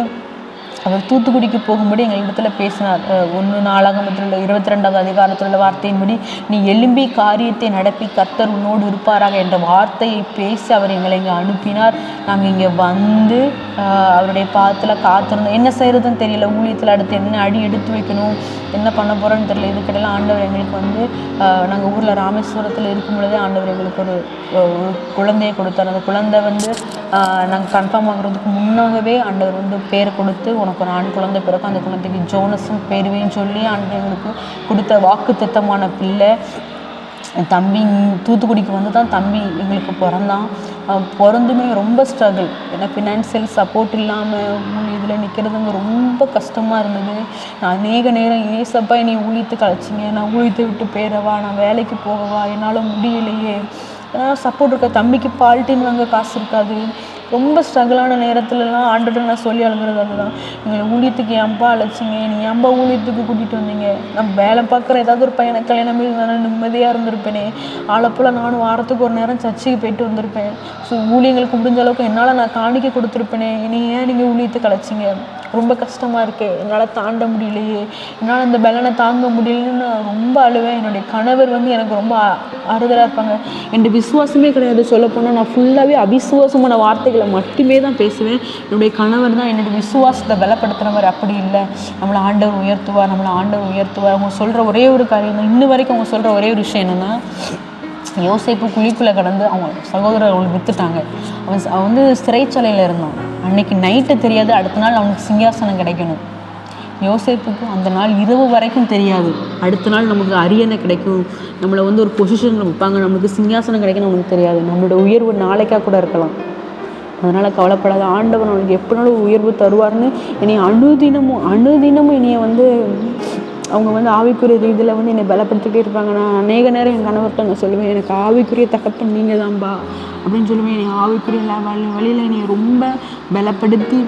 அவர் தூத்துக்குடிக்கு போகும்படி எங்களிடத்தில் பேசினார். 1 நாளாகமத்தில் 22வது அதிகாரத்தில் உள்ள வார்த்தையின்படி, நீ எழும்பி காரியத்தை நடப்பி கர்த்தர் உன்னோடு இருப்பாராக என்ற வார்த்தையை பேசி அவர் எங்களை இங்கே அனுப்பினார். நாங்கள் இங்கே வந்து அவருடைய பாதத்தில் காத்திருந்தோம். என்ன செய்கிறதுன்னு தெரியல, ஊழியத்தில் அடுத்து என்ன அடி எடுத்து வைக்கணும், என்ன பண்ண போகிறோன்னு தெரியல. இதுக்கிட்டலாம் ஆண்டவர் எங்களுக்கு வந்து நாங்கள் ஊரில் ராமேஸ்வரத்தில் இருக்கும் பொழுதே ஆண்டவர் எங்களுக்கு ஒரு குழந்தையை கொடுத்தார். அந்த குழந்தை வந்து நாங்கள் கன்ஃபார்ம் ஆகுறதுக்கு முன்னாகவே ஆண்டவர் வந்து பேர் கொடுத்து, உனக்கு ஒரு ஆண் குழந்தை பிறக்கும், அந்த குழந்தைக்கு ஜோனஸும் பேருவேன்னு சொல்லி ஆண்டவர் எங்களுக்கு கொடுத்த வாக்குத்தத்தமான பிள்ளை. தம்பி தூத்துக்குடிக்கு வந்து தான் தம்பி எங்களுக்கு பிறந்தான். பிறந்துமே ரொம்ப ஸ்ட்ரகிள், ஏன்னா ஃபினான்சியல் சப்போர்ட் இல்லாமல் இதில் நிற்கிறதுங்க ரொம்ப கஷ்டமாக இருந்தது. நான் அநேக நேரம் ஏசப்பா என்னை ஊழியத்துக்கு அழைச்சிங்க, நான் ஊழியத்தை விட்டு போயிடவா, நான் வேலைக்கு போகவா, என்னால் முடியலையே, ஏன்னா சப்போர்ட் இருக்க தம்பிக்கு பால்ட்டின்னு வாங்க காசு இருக்காது. ரொம்ப ஸ்ட்ரகிளான நேரத்துலலாம் ஆண்டவர்கிட்ட நான் சொல்லி அழுகிறது அதுதான், எங்களை ஊழியத்துக்கு ஏன்பா அழைச்சிங்க, நீங்கள் ஏன்பா ஊழியத்துக்கு கூட்டிகிட்டு வந்தீங்க, நான் வேலை பார்க்குற ஏதாவது ஒரு பையனை கல்யாணம் பண்ணி நான் நிம்மதியாக இருந்திருப்பேனே, ஆளப்போல் நானும் வாரத்துக்கு ஒரு நேரம் சர்ச்சைக்கு போயிட்டு வந்திருப்பேன். ஸோ ஊழியங்களுக்கு முடிஞ்ச அளவுக்கு என்னால் நான் காணிக்க கொடுத்துருப்பேனே, ஏன் நீங்கள் ஊழியத்துக்கு அழைச்சிங்க, ரொம்ப கஷ்டமாக இருக்குது, என்னால் தாண்ட முடியலையே, என்னால் அந்த பலனை தாங்க முடியலன்னு நான் ரொம்ப அழுவேன். என்னுடைய கணவர் வந்து எனக்கு ரொம்ப ஆறுதலாக இருப்பாங்க. என்னுடைய விசுவாசமே கிடையாது, சொல்லப்போனால் நான் ஃபுல்லாகவே அவிசுவாசமான வார்த்தைகளை மட்டுமே தான் பேசுவேன். என்னுடைய கணவர் தான் என்னுடைய விசுவாசத்தை பலப்படுத்துகிற மாதிரி. அப்படி இல்லை, நம்மளை ஆண்டவர் உயர்த்துவார். அவங்க சொல்கிற ஒரே ஒரு காரியம் தான், இன்ன வரைக்கும் அவங்க சொல்கிற ஒரே ஒரு விஷயம் என்னென்னா, யோசேப்பு குழிக்குள்ளே கடந்து அவன் சகோதரர்கள் விற்றுட்டாங்க. அவன் வந்து சிறைச்சாலையில் இருந்தான். அன்னைக்கு நைட்டு தெரியாது, அடுத்த நாள் அவனுக்கு சிங்காசனம் கிடைக்கணும். யோசேப்புக்கு அந்த நாள் இரவு வரைக்கும் தெரியாது, அடுத்த நாள் நமக்கு அரியணை கிடைக்கும், நம்மளை வந்து ஒரு பொசிஷனில் வைப்பாங்க, நமக்கு சிங்காசனம் கிடைக்கணும் நமக்கு தெரியாது. நம்மளோட உயர்வு நாளைக்காக கூட இருக்கலாம். அதனால் கவலைப்படாத, ஆண்டவன் அவனுக்கு எப்படினாலும் உயர்வு தருவார்னு என்னை அணுதினமும் என்னைய வந்து அவங்க வந்து ஆவிக்குரிய ரீதியில் வந்து என்னை பலப்படுத்திக்கிட்டே இருப்பாங்க. நான் அநேக நேரம் என் கணவர்கிட்ட நான் சொல்லுவேன், எனக்கு ஆவிக்குரிய தகப்பன் நீங்கள் தான்பா அப்படின்னு சொல்லுவேன். என்னை ஆவிக்குரிய வழியில் என்னை ரொம்ப பலப்படுத்தி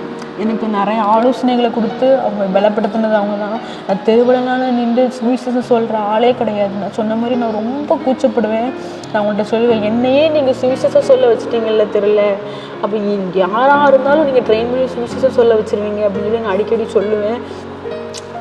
எனக்கு நிறைய ஆலோசனைகளை கொடுத்து அவங்க பலப்படுத்தினது அவங்க தான். நான் தெருவிலனால நின்று சுவிசேஷம் சொல்கிற ஆளே கிடையாது. நான் சொன்ன மாதிரி நான் ரொம்ப கூச்சப்படுவேன். நான் அவங்கள்ட்ட சொல்லுவேன், என்னையே நீங்கள் சுவிசேஷம் சொல்ல வச்சுட்டீங்கல்ல தெரியல, அப்போ யாராக இருந்தாலும் நீங்கள் ட்ரெயின் பண்ணி சுவிசேஷம் சொல்ல வச்சுருவீங்க அப்படின்னு சொல்லி நான் அடிக்கடி சொல்லுவேன்.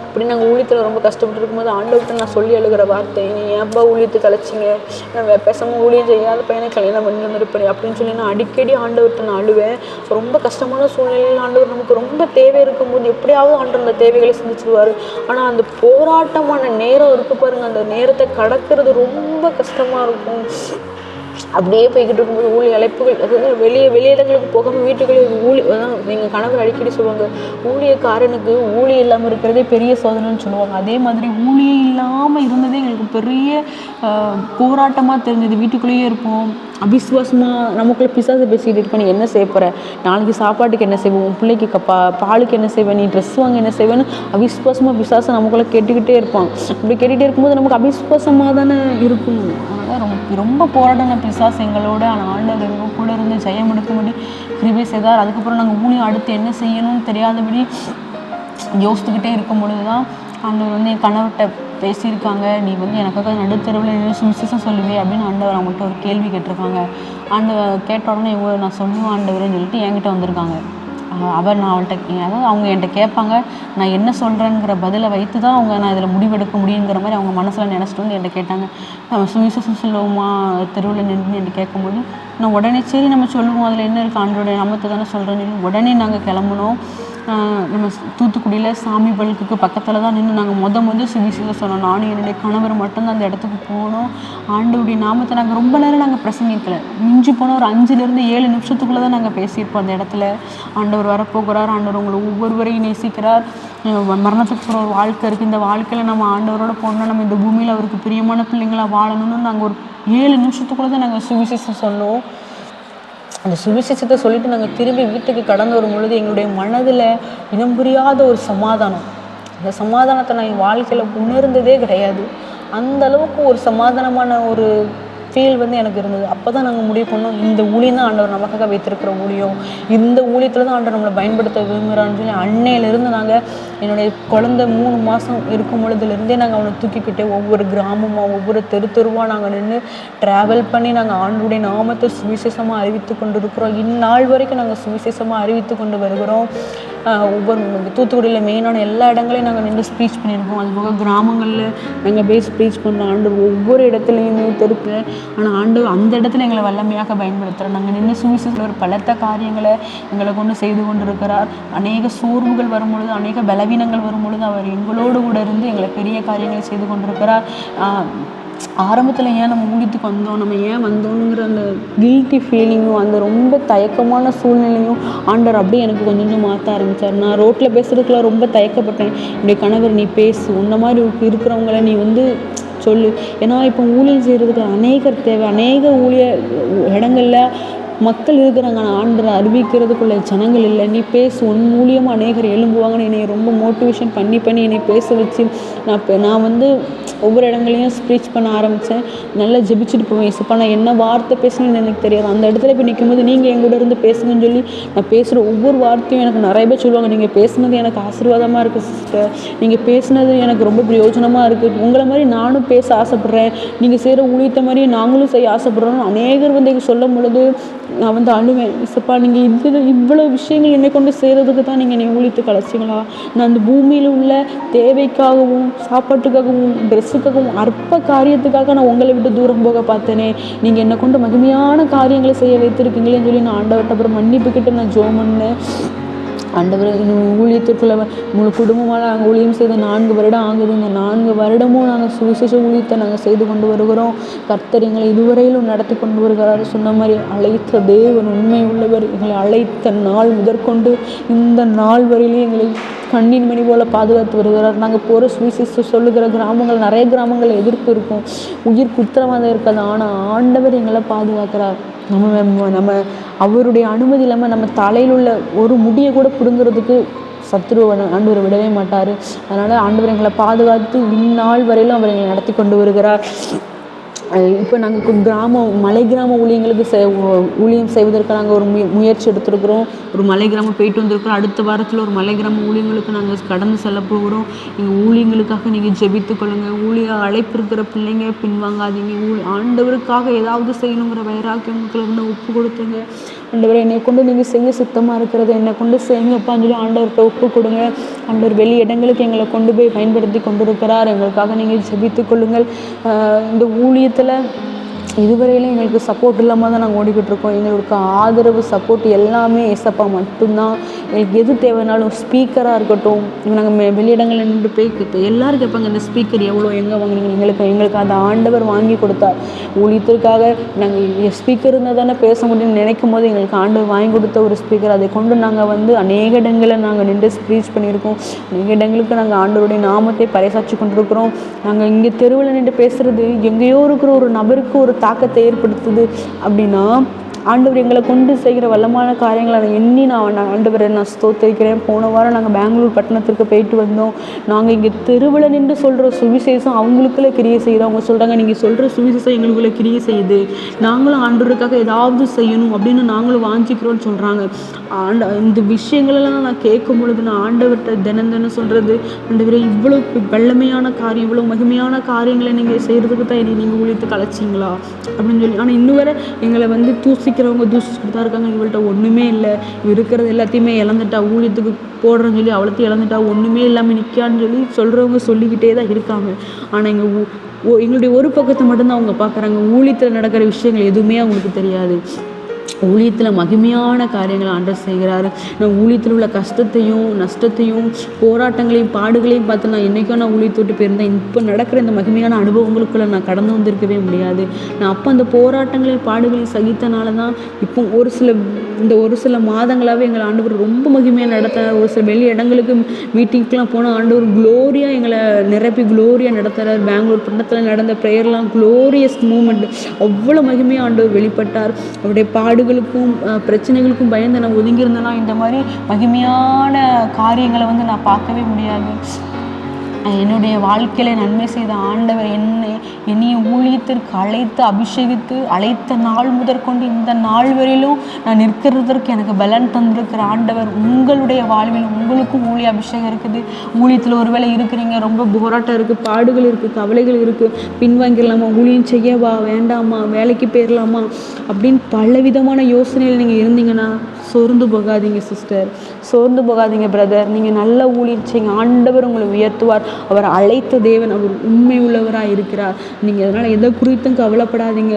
அப்படி நாங்கள் ஊழியத்தில் ரொம்ப கஷ்டப்பட்டு இருக்கும்போது ஆண்டவர்கிட்ட நான் சொல்லி அழுகிற வார்த்தை, நீ ஏன்பா ஊழியத்துக்கு அழைச்சிங்க, நான் பேசாமல் ஊழியம் செய்யாத பையனை கல்யாணம் பண்ணி வந்துருப்பேன் அப்படின்னு சொல்லி நான் அடிக்கடி ஆண்டவர்கிட்ட நான் அழுவேன். ரொம்ப கஷ்டமான சூழ்நிலையில் ஆண்டவர் நமக்கு ரொம்ப தேவை இருக்கும்போது எப்படியாவது ஆண்டவர் அந்த தேவைகளை செஞ்சுருவார். ஆனால் அந்த போராட்டமான நேரம் இருக்குது பாருங்கள், அந்த நேரத்தை கடக்கிறது ரொம்ப கஷ்டமாக இருக்கும். அப்படியே போய்கிட்டு இருக்கும்போது ஊழிய அழைப்புகள், அதாவது வெளியிடங்களுக்கு போகாமல் வீட்டுக்குள்ளே அதான் எங்கள் கணவர் அடிக்கடி சொல்லுவாங்க, ஊழியக்காரனுக்கு ஊழியம் இல்லாமல் இருக்கிறதே பெரிய சோதனைன்னு சொல்லுவாங்க. அதே மாதிரி ஊழியம் இல்லாமல் இருந்ததே எங்களுக்கு பெரிய போராட்டமாக தெரிஞ்சது. வீட்டுக்குள்ளேயே இருப்போம், அவிசுவாசமாக நமக்குள்ளே பிசாசு பேசிக்கிட்டு இருப்பேன், நீ என்ன செய்ய போகிற, நாளைக்கு சாப்பாட்டுக்கு என்ன செய்வோம், உன் பிள்ளைக்கு பாலுக்கு என்ன செய்வேன், நீ ட்ரெஸ் வாங்க என்ன செய்வேன்னு அவிசுவாசமாக பிசாசை நமக்குள்ளே கேட்டுக்கிட்டே இருப்பான். அப்படி கேட்டுகிட்டே இருக்கும்போது நமக்கு அவிசுவாசமாக தானே இருக்கும். அதனால் ரொம்ப போராட்டம் பிசாசு எங்களோட. ஆனால் ஆண்டவர் எங்கள் கூட இருந்து ஜெயம் எடுக்கும்படி கிருபை செய்தார். அதுக்கப்புறம் நாங்கள் ஊழியம் அடுத்து என்ன செய்யணும்னு தெரியாதபடி யோசித்துக்கிட்டே இருக்கும் பொழுது தான் ஆண்டவர் வந்து என் கணவர்கிட்ட பேசியிருக்காங்க, நீ வந்து எனக்காக நடுத்தருவில் நின்று சுவிசேஷம் சொல்லுவே அப்படின்னு ஆண்டவர் அவங்கள்ட்ட ஒரு கேள்வி கேட்டிருக்காங்க. ஆண்டவர் கேட்ட உடனே இவங்க நான் சொல்லுவேன் ஆண்டவர்னு சொல்லிட்டு என்கிட்ட வந்திருக்காங்க. நான் அவள்கிட்ட, அதாவது அவங்க என்கிட்ட கேட்பாங்க, நான் என்ன சொல்கிறேங்கிற பதிலை வைத்து தான் அவங்க நான் இதில் முடிவெடுக்க முடியுங்கிற மாதிரி அவங்க மனசில் நினச்சிட்டு வந்து என்கிட்ட கேட்டாங்க, நம்ம சுவிசேஷம் சொல்லுவோமா தெருவில் நின்று என்கிட்ட கேட்கும்போது நான் உடனே சரி நம்ம சொல்லுவோம், அதில் என்ன இருக்குது, ஆண்டோடைய நாமத்தை தானே சொல்கிறேன்னு உடனே நாங்கள் கிளம்புனோம். நம்ம தூத்துக்குடியில் சாமி பல்குக்கு பக்கத்தில் தான் நின்று நாங்கள் முதல் சுவிசேஷம் சொன்னோம். நானும் என்னுடைய கணவர் மட்டும்தான் அந்த இடத்துக்கு போனோம். ஆண்டவருடைய நாமத்தை நாங்கள் ரொம்ப நேரம் நாங்கள் பிரசங்கிக்கலை, மிஞ்சி போனோம் ஒரு 5-7 நிமிஷத்துக்குள்ளே தான் நாங்கள் பேசியிருப்போம் அந்த இடத்துல. ஆண்டவர் வரப்போகிறார், ஆண்டவர் உங்களை ஒவ்வொருவரையும் நேசிக்கிறார், மரணத்துக்கு அப்புறம் ஒரு வாழ்க்கை இருக்குது, இந்த வாழ்க்கையில் நம்ம ஆண்டவரோட போனோம், நம்ம இந்த பூமியில் அவருக்கு பிரியமான பிள்ளைங்களாக வாழணும்னு நாங்கள் ஒரு 7 நிமிஷத்துக்குள்ளே தான் நாங்கள் சுவிசேஷம் சொன்னோம். அந்த சுவிசேஷத்தை சொல்லிட்டு நாங்கள் திரும்பி வீட்டுக்கு கடந்து வரும் பொழுது எங்களுடைய மனதில் இனம் புரியாத ஒரு சமாதானம். அந்த சமாதானத்தை நான் என் வாழ்க்கையில் உணர்ந்ததே கிடையாது. அந்த அளவுக்கு ஒரு சமாதானமான ஒரு ஃபீல் வந்து எனக்கு இருந்தது. அப்போ தான் நாங்கள் முடிவு பண்ணோம், இந்த ஊழியம் தான் ஆண்டவர் நமக்காக வைத்திருக்கிற ஊழியம், இந்த ஊழியத்தில் தான் ஆண்டவர் நம்மளை பயன்படுத்த விரும்புகிறான்னு சொல்லி அன்னையிலேருந்து நாங்கள் என்னுடைய குழந்தை 3 மாதம் இருக்கும் பொழுதுலேருந்தே நாங்கள் அவனை தூக்கிக்கிட்டே ஒவ்வொரு கிராமமாக ஒவ்வொரு தெருவாக நாங்கள் நின்று ட்ராவல் பண்ணி நாங்கள் ஆண்டவருடைய நாமத்தை சுவிசேஷமாக அறிவித்து கொண்டு இருக்கிறோம். இந்நாள் வரைக்கும் நாங்கள் சுவிசேஷமாக அறிவித்து கொண்டு வருகிறோம். ஒவ்வொரு தூத்துக்குடியில் மெயினான எல்லா இடங்களையும் நாங்கள் நின்று ஸ்பீச் பண்ணியிருக்கோம். அதுபோக கிராமங்களில் நாங்கள் போய் ஸ்பீச் பண்ணுறோம். ஆண்டவர் ஒவ்வொரு இடத்துலையுமே தெருக்கு, ஆனால் ஆண்டவர் அந்த இடத்துல எங்களை வல்லமையாக பயன்படுத்துகிறோம். நாங்கள் நின்று சுவிசேஷத்தில் ஒரு பலத்த காரியங்களை எங்களை கொண்டு செய்து கொண்டு இருக்கிறார். அநேக சோர்வுகள் வரும்பொழுது, அநேக பலவீனங்கள் வரும்பொழுது அவர் எங்களோடு கூட இருந்து எங்களை பெரிய காரியங்களை செய்து கொண்டிருக்கிறார். ஆரம்பத்தில் ஏன் நம்ம ஊழியத்துக்கு வந்தோம், நம்ம ஏன் வந்தோங்கிற அந்த கில்ட்டி ஃபீலிங்கும் அந்த ரொம்ப தயக்கமான சூழ்நிலையும் ஆண்டவர் அப்படியே எனக்கு கொஞ்சம் மாற்ற ஆரம்பித்தார். நான் ரோட்டில் பேசுகிறதுக்குலாம் ரொம்ப தயக்கப்பட்டேன். என்னுடைய கணவர், நீ பேசு, உன்ன மாதிரி இருக்கிறவங்கள நீ வந்து சொல்லு, ஏன்னா இப்போ ஊழியம் செய்கிறதுக்கு அநேகர் தேவை, அநேக இடங்களில் மக்கள் இருக்கிறாங்க, ஆனால் ஆண்டரை அறிவிக்கிறதுக்குள்ள ஜனங்கள் இல்லை, நீ பேசு, உன் மூலியமாக அநேகர் எழும்புவாங்கன்னு என்னை ரொம்ப மோட்டிவேஷன் பண்ணி என்னை பேச வச்சு நான் வந்து ஒவ்வொரு இடங்களையும் ஸ்பீச் பண்ண ஆரம்பித்தேன். நல்லா ஜெபிச்சுட்டு போவேன், இசப்பா நான் என்ன வார்த்தை பேசணும்னு எனக்கு தெரியாது, அந்த இடத்துல இப்போ நிற்கும்போது நீங்கள் என் கூட இருந்து பேசுங்கன்னு சொல்லி நான் பேசுகிற ஒவ்வொரு வார்த்தையும் எனக்கு நிறைய பேர் சொல்லுவாங்க, நீங்கள் பேசுனது எனக்கு ஆசீர்வாதமாக இருக்குது சிஸ்டர், நீங்கள் பேசுனது எனக்கு ரொம்ப பிரயோஜனமாக இருக்குது, உங்களை மாதிரி நானும் பேச ஆசைப்பட்றேன், நீங்கள் செய்கிற ஊழியத்தை மாதிரி நாங்களும் செய்ய ஆசைப்பட்றோம். அநேகர் வந்து சொல்லும் பொழுது நான் வந்து அழுவேன், இசப்பா நீங்கள் இவ்வளோ விஷயங்கள் என்னை கொண்டு செய்கிறதுக்கு தான் நீங்கள் என்னை ஊழியத்துக்கு அழைச்சிங்களா? நான் அந்த பூமியில் உள்ள தேவைக்காகவும் சாப்பாட்டுக்காகவும் ட்ரெஸ்ஸுக்காகவும் அற்ப காரியத்துக்காக நான் உங்களை விட்டு தூரம் போக பார்த்தேனே, நீங்கள் என்னை கொண்டு மகிமையான காரியங்களை செய்ய வைத்திருக்கீங்களேன்னு சொல்லி நான் ஆண்டவர்கிட்ட அப்புறம் மன்னிப்புக்கிட்டு நான் ஜெபம் பண்ணேன். ஆண்டவர் ஊழியத்திற்குள்ள முழு குடும்பமாக நாங்கள் ஊழியம் செய்த 4 வருடம் ஆகுது. இந்த 4 வருடமும் நாங்கள் சுவிசேஷ ஊழியத்தை நாங்கள் செய்து கொண்டு வருகிறோம். கர்த்தர் எங்களை இதுவரையிலும் நடத்தி கொண்டு வருகிறார். சொன்ன மாதிரி அழைத்த தேவன் உண்மை உள்ளவர். எங்களை அழைத்த நாள் முதற்கொண்டு இந்த நாள் வரையிலும் எங்களை கண்ணின் மணி போல் பாதுகாத்து வருகிறார். நாங்கள் போகிற சுவிசேஷம் சொல்லுகிற கிராமங்கள், நிறைய கிராமங்கள் எதிர்ப்பு இருக்கும், உயிர் குத்திரவாதம் இருக்காது. ஆனால் ஆண்டவர் எங்களை பாதுகாக்கிறார். நம்ம அவருடைய அனுமதி இல்லாமல் நம்ம தலையில் உள்ள ஒரு முடியை கூட பிடுங்கிறதுக்கு சத்துருவை ஆண்டவர் விடவே மாட்டார். அதனால் ஆண்டவர் எங்களை பாதுகாத்து இந்நாள் வரையிலும் அவர் எங்களை நடத்தி கொண்டு வருகிறார். இப்போ நாங்கள் மலை கிராம ஊழியங்களுக்கு ஊழியம் செய்வதற்கு நாங்கள் ஒரு முயற்சி எடுத்துருக்குறோம். ஒரு மலை கிராமம் போயிட்டு வந்திருக்கிறோம். அடுத்த வாரத்தில் ஒரு மலை கிராம ஊழியங்களுக்கு நாங்கள் கடந்து செல்ல போகிறோம். எங்கள் ஊழியங்களுக்காக நீங்கள் ஜெபித்து கொள்ளுங்கள். அழைப்பு இருக்கிற பிள்ளைங்க பின்வாங்காதீங்க. ஆண்டவருக்காக ஏதாவது செய்யணுங்கிற வைராக்கியங்களுக்கு வந்து ஒப்பு கொடுத்துங்க. ஆண்டவர் என்னை கொண்டு நீங்கள் செய்ய சுத்தமாக இருக்கிறது என்னை கொண்டு செய்யுங்கப்பான்னு சொல்லி ஆண்டவர்கிட்ட ஒப்பு கொடுங்க. ஆண்டவர் வெளி இடங்களுக்கு எங்களை கொண்டு போய் பயன்படுத்தி கொண்டிருக்கிறார். எங்களுக்காக நீங்கள் ஜெபித்து கொள்ளுங்கள். இந்த ஊழியத்தில் இதுவரையிலும் எங்களுக்கு சப்போர்ட் இல்லாமல் தான் நாங்கள் ஓடிக்கிட்டு இருக்கோம். எங்களுக்கு ஆதரவு சப்போர்ட் எல்லாமே ஏசப்பா மட்டும்தான். எங்களுக்கு எது தேவைனாலும் ஸ்பீக்கராக இருக்கட்டும், நாங்கள் வெளியிடங்களில் நின்று போய் எல்லோரும் கேட்பாங்க இந்த ஸ்பீக்கர் எவ்வளோ, எங்கே வாங்கினீங்க? எங்களுக்கு அந்த ஆண்டவர் வாங்கி கொடுத்தார். ஊழியத்திற்காக நாங்கள் ஸ்பீக்கர் இருந்தால் தானே பேச முடியும்னு நினைக்கும் போது எங்களுக்கு ஆண்டவர் வாங்கி கொடுத்த ஒரு ஸ்பீக்கர். அதை கொண்டு நாங்கள் வந்து அநேக இடங்களில் நாங்கள் நின்று ஸ்பீச் பண்ணியிருக்கோம். அநேக இடங்களுக்கு நாங்கள் ஆண்டவருடைய நாமத்தை பறைசாற்றி கொண்டிருக்கிறோம். நாங்கள் இங்கே தெருவில் நின்று பேசுகிறது எங்கேயோ இருக்கிற ஒரு நபருக்கு ஒரு தாக்கத்தை ஏற்படுத்துது அப்படின்னா ஆண்டவர் எங்களை கொண்டு செய்கிற வல்லமான காரியங்களை நான் ஆண்டவரை நான் ஸ்தோத்திரிக்கிறேன். போன வாரம் நாங்கள் பெங்களூர் பட்டணத்திற்கு போயிட்டு வந்தோம். நாங்கள் இங்கே தெருவில் நின்று சொல்கிற சுவிசேஷம் அவங்களுக்குள்ளே கிரியை செய்கிறோம். அவங்க சொல்கிறாங்க நீங்கள் சொல்கிற சுவிசேஷம் எங்களுக்குள்ளே கிரியை செய்யுது, நாங்களும் ஆண்டவருக்காக ஏதாவது செய்யணும் அப்படின்னு நாங்களும் வாஞ்சிக்கிறோன்னு சொல்கிறாங்க. இந்த விஷயங்களெல்லாம் நான் கேட்கும் பொழுது நான் ஆண்டவர்கிட்ட தினம் சொல்கிறது, ஆண்டவரே இவ்வளோ வல்லமையான காரியம், இவ்வளோ மகிமையான காரியங்களை நீங்கள் செய்கிறதுக்கு தான் நீங்கள் ஊழியத்துக்கு அழைச்சிங்களா அப்படின்னு சொல்லி. ஆனால் இன்னும் வரை எங்களை வந்து தூசிக்கிறவங்க தூசிச்சுட்டு தான் இருக்காங்க. இவள்கிட்ட ஒன்றுமே இல்லை, இருக்கிறது எல்லாத்தையுமே இழந்துட்டா, ஊழியத்துக்கு போடுறேன்னு சொல்லி அவ்வளோத்தையும் இழந்துட்டா, ஒன்றுமே இல்லாமல் நிற்கான்னு சொல்லி சொல்கிறவங்க சொல்லிக்கிட்டே தான் இருக்காங்க. ஆனால் எங்களுடைய ஒரு பக்கத்தை மட்டும்தான் அவங்க பார்க்குறாங்க. ஊழியத்தில் நடக்கிற விஷயங்கள் எதுவுமே அவங்களுக்கு தெரியாது. ஊழியத்தில் மகிமையான காரியங்களை ஆண்டவர் செய்கிறாரு. நான் ஊழியத்தில் உள்ள கஷ்டத்தையும் நஷ்டத்தையும் போராட்டங்களையும் பாடுகளையும் பார்த்து நான் என்றைக்கும் நான் ஊழியத்தை விட்டு போயிருந்தேன். இப்போ நடக்கிற இந்த மகிமையான அனுபவங்களுக்குள்ளே நான் கடந்து வந்திருக்கவே முடியாது. நான் அப்போ அந்த போராட்டங்களையும் பாடுகளையும் சகித்தனால தான் இப்போ ஒரு சில மாதங்களாகவே எங்களை ஆண்டவர் ரொம்ப மகிமையாக நடத்துகிறார். ஒரு சில வெளி இடங்களுக்கு மீட்டிங்க்கெலாம் போனால் ஆண்டவர் குளோரியாக எங்களை நிரப்பி குளோரியாக நடத்துகிறார். பெங்களூர் பட்டணத்தில் நடந்த ப்ரேயர்லாம் குளோரியஸ் மூமெண்ட், அவ்வளோ மகிமையாக ஆண்டவர் வெளிப்பட்டார். அவருடைய பாடுகளுக்கும் பிரச்சனைகளுக்கும் பயந்து நான் ஒதுங்கியிருந்தேன்னா இந்த மாதிரி மகிமையான காரியங்களை வந்து நான் பார்க்கவே முடியாது. என்னுடைய வாழ்க்கையில் நன்மை செய்த ஆண்டவர் என்னைய ஊழியத்திற்கு அழைத்து அபிஷேகித்து அழைத்த நாள் முதற்கொண்டு இந்த நாள் வரையிலும் நான் நிற்கிறதற்கு எனக்கு பலன் தந்திருக்கிற ஆண்டவர் உங்களுடைய வாழ்வில் உங்களுக்கும் ஊழிய அபிஷேகம் இருக்குது. ஊழியத்தில் ஒருவேளை இருக்கிறீங்க, ரொம்ப போராட்டம் இருக்குது, பாடுகள் இருக்குது, கவலைகள் இருக்குது, பின்வாங்கிடலாமா, ஊழியம் செய்யவா வேண்டாமா, வேலைக்கு போயிடலாமா அப்படின்னு பலவிதமான யோசனையில் நீங்கள் இருந்தீங்கன்னா சோர்ந்து போகாதீங்க சிஸ்டர், சோர்ந்து போகாதீங்க பிரதர். நீங்கள் நல்ல ஊழியம் செய்யுங்க, ஆண்டவர் உங்களை உயர்த்துவார். அவர் அழைத்த தேவன், அவர் உண்மை உள்ளவராக இருக்கிறார். நீங்கள் அதனால் எதை குறித்தும் கவலைப்படாதீங்க.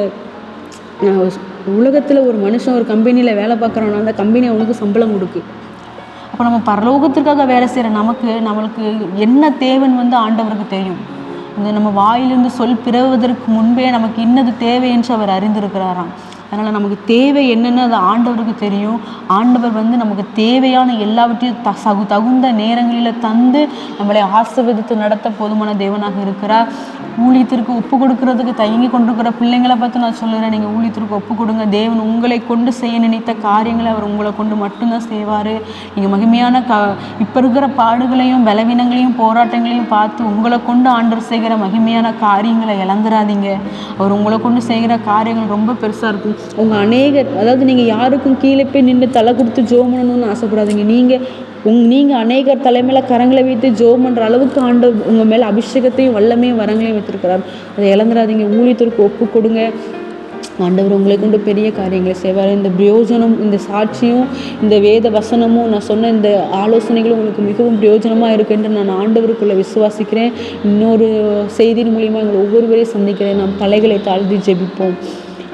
உலகத்தில் ஒரு மனுஷன் ஒரு கம்பெனியில் வேலை பார்க்குறான்னா அந்த கம்பெனி அவனுக்கு சம்பளம் கொடுக்கு. அப்போ நம்ம பரலோகத்திற்காக வேலை செய்கிற நம்மளுக்கு என்ன தேவைன்னு வந்து ஆண்டவருக்கு தெரியும். இந்த நம்ம வாயிலிருந்து சொல் பிறவதற்கு முன்பே நமக்கு இன்னது தேவை என்று அவர் அறிந்திருக்கிறாராம். அதனால் நமக்கு தேவை என்னென்னு அது ஆண்டவருக்கு தெரியும். ஆண்டவர் வந்து நமக்கு தேவையான எல்லாவற்றையும் தகுந்த நேரங்களில் தந்து நம்மளை ஆசீர்வதித்து நடத்த போதுமான தேவனாக இருக்கிறார். ஊழியத்திற்கு ஒப்பு கொடுக்கறதுக்கு தயங்கி கொண்டிருக்கிற பிள்ளைங்களை பார்த்து நான் சொல்லுறேன், நீங்கள் ஊழியத்திற்கு ஒப்பு கொடுங்க. தேவன் உங்களை கொண்டு செய்ய நினைத்த காரியங்களை அவர் உங்களை கொண்டு மட்டும்தான் செய்வார். நீங்கள் மகிமையான இப்போ இருக்கிற பாடுகளையும் பலவீனங்களையும் போராட்டங்களையும் பார்த்து உங்களை கொண்டு ஆண்டவர் செய்கிற மகிமையான காரியங்களை இழந்துடாதீங்க. அவர் உங்களை கொண்டு செய்கிற காரியங்கள் ரொம்ப பெருசாக இருக்கும். அதாவது நீங்கள் யாருக்கும் கீழே போய் நின்று தலை கொடுத்து ஜெபம் பண்ணணும்னு ஆசைப்படாதீங்க. நீங்கள் அநேகர் தலைமையில் கரங்களை வைத்து ஜெபம் பண்ணுற அளவுக்கு ஆண்டவர் உங்கள் மேலே அபிஷேகத்தையும் வல்லமையும் வரங்களையும் வைத்திருக்கிறார். அதை இழந்துடாதீங்க. ஊழியத்திற்கு ஒப்பு கொடுங்க. ஆண்டவர் உங்களை கொண்டு பெரிய காரியங்களை செய்வார். இந்த பிரயோஜனம், இந்த சாட்சியும், இந்த வேத வசனமும், நான் சொன்ன இந்த ஆலோசனைகளும் உங்களுக்கு மிகவும் பிரயோஜனமாக இருக்குன்னு நான் ஆண்டவருக்குள்ளே விசுவாசிக்கிறேன். இன்னொரு செய்தியின் மூலியமாக எங்களை ஒவ்வொருவரையும் சந்திக்கிறேன். நாம் தலைகளை தாழ்த்தி ஜெபிப்போம்.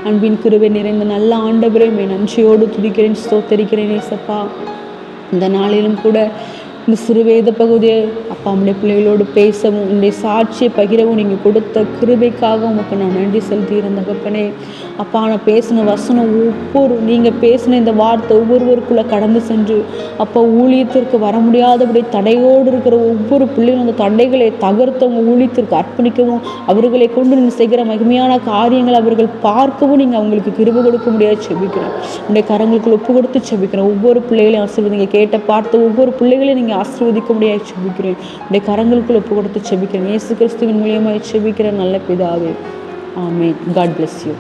அன்பின் கிருபை நிறைந்த நல்ல ஆண்டவரை நன்றியோடு துதிக்கிறேன், ஸ்தோத்தரிக்கிறேன். ஏசப்பா, இந்த நாளிலும் கூட இந்த சிறுவேத பகுதியை அப்பா நம்முடைய பிள்ளைகளோடு பேசவும் உன்னுடைய சாட்சியை பகிரவும் நீங்கள் கொடுத்த கிருபைக்காக உங்களுக்கு நான் நன்றி செலுத்துகிறேன் தகப்பனே. அப்பா நான் பேசின வசனம் நீங்கள் பேசின இந்த வார்த்தை ஒவ்வொருவருக்குள்ளே கடந்து சென்று அப்போ ஊழியத்திற்கு வர முடியாதபடி தடையோடு இருக்கிற ஒவ்வொரு பிள்ளைகளும் அந்த தடைகளை தகர்த்தவங்க ஊழியத்திற்கு அர்ப்பணிக்கவும் அவர்களை கொண்டு நீங்கள் செய்கிற மகிமையான காரியங்களை அவர்கள் பார்க்கவும் நீங்கள் அவங்களுக்கு கிருபை கொடுக்க முடியாது செபிக்கிறேன். உன்னுடைய கரங்களுக்குள்ள ஒப்பு கொடுத்து செபிக்கிறேன். ஒவ்வொரு பிள்ளைகளையும் ஆசீர்வதிங்க. கேட்ட பார்த்த ஒவ்வொரு பிள்ளைகளையும் நீங்கள் ஆசீர்வதிக்க முடியாது செபிக்கிறேன். உன்னுடைய கரங்களுக்குள்ள ஒப்பு கொடுத்து செபிக்கிறேன். இயேசு கிறிஸ்துவின் மூலியமாக செபிக்கிற நல்ல பிதாவே, ஆமென். God bless you.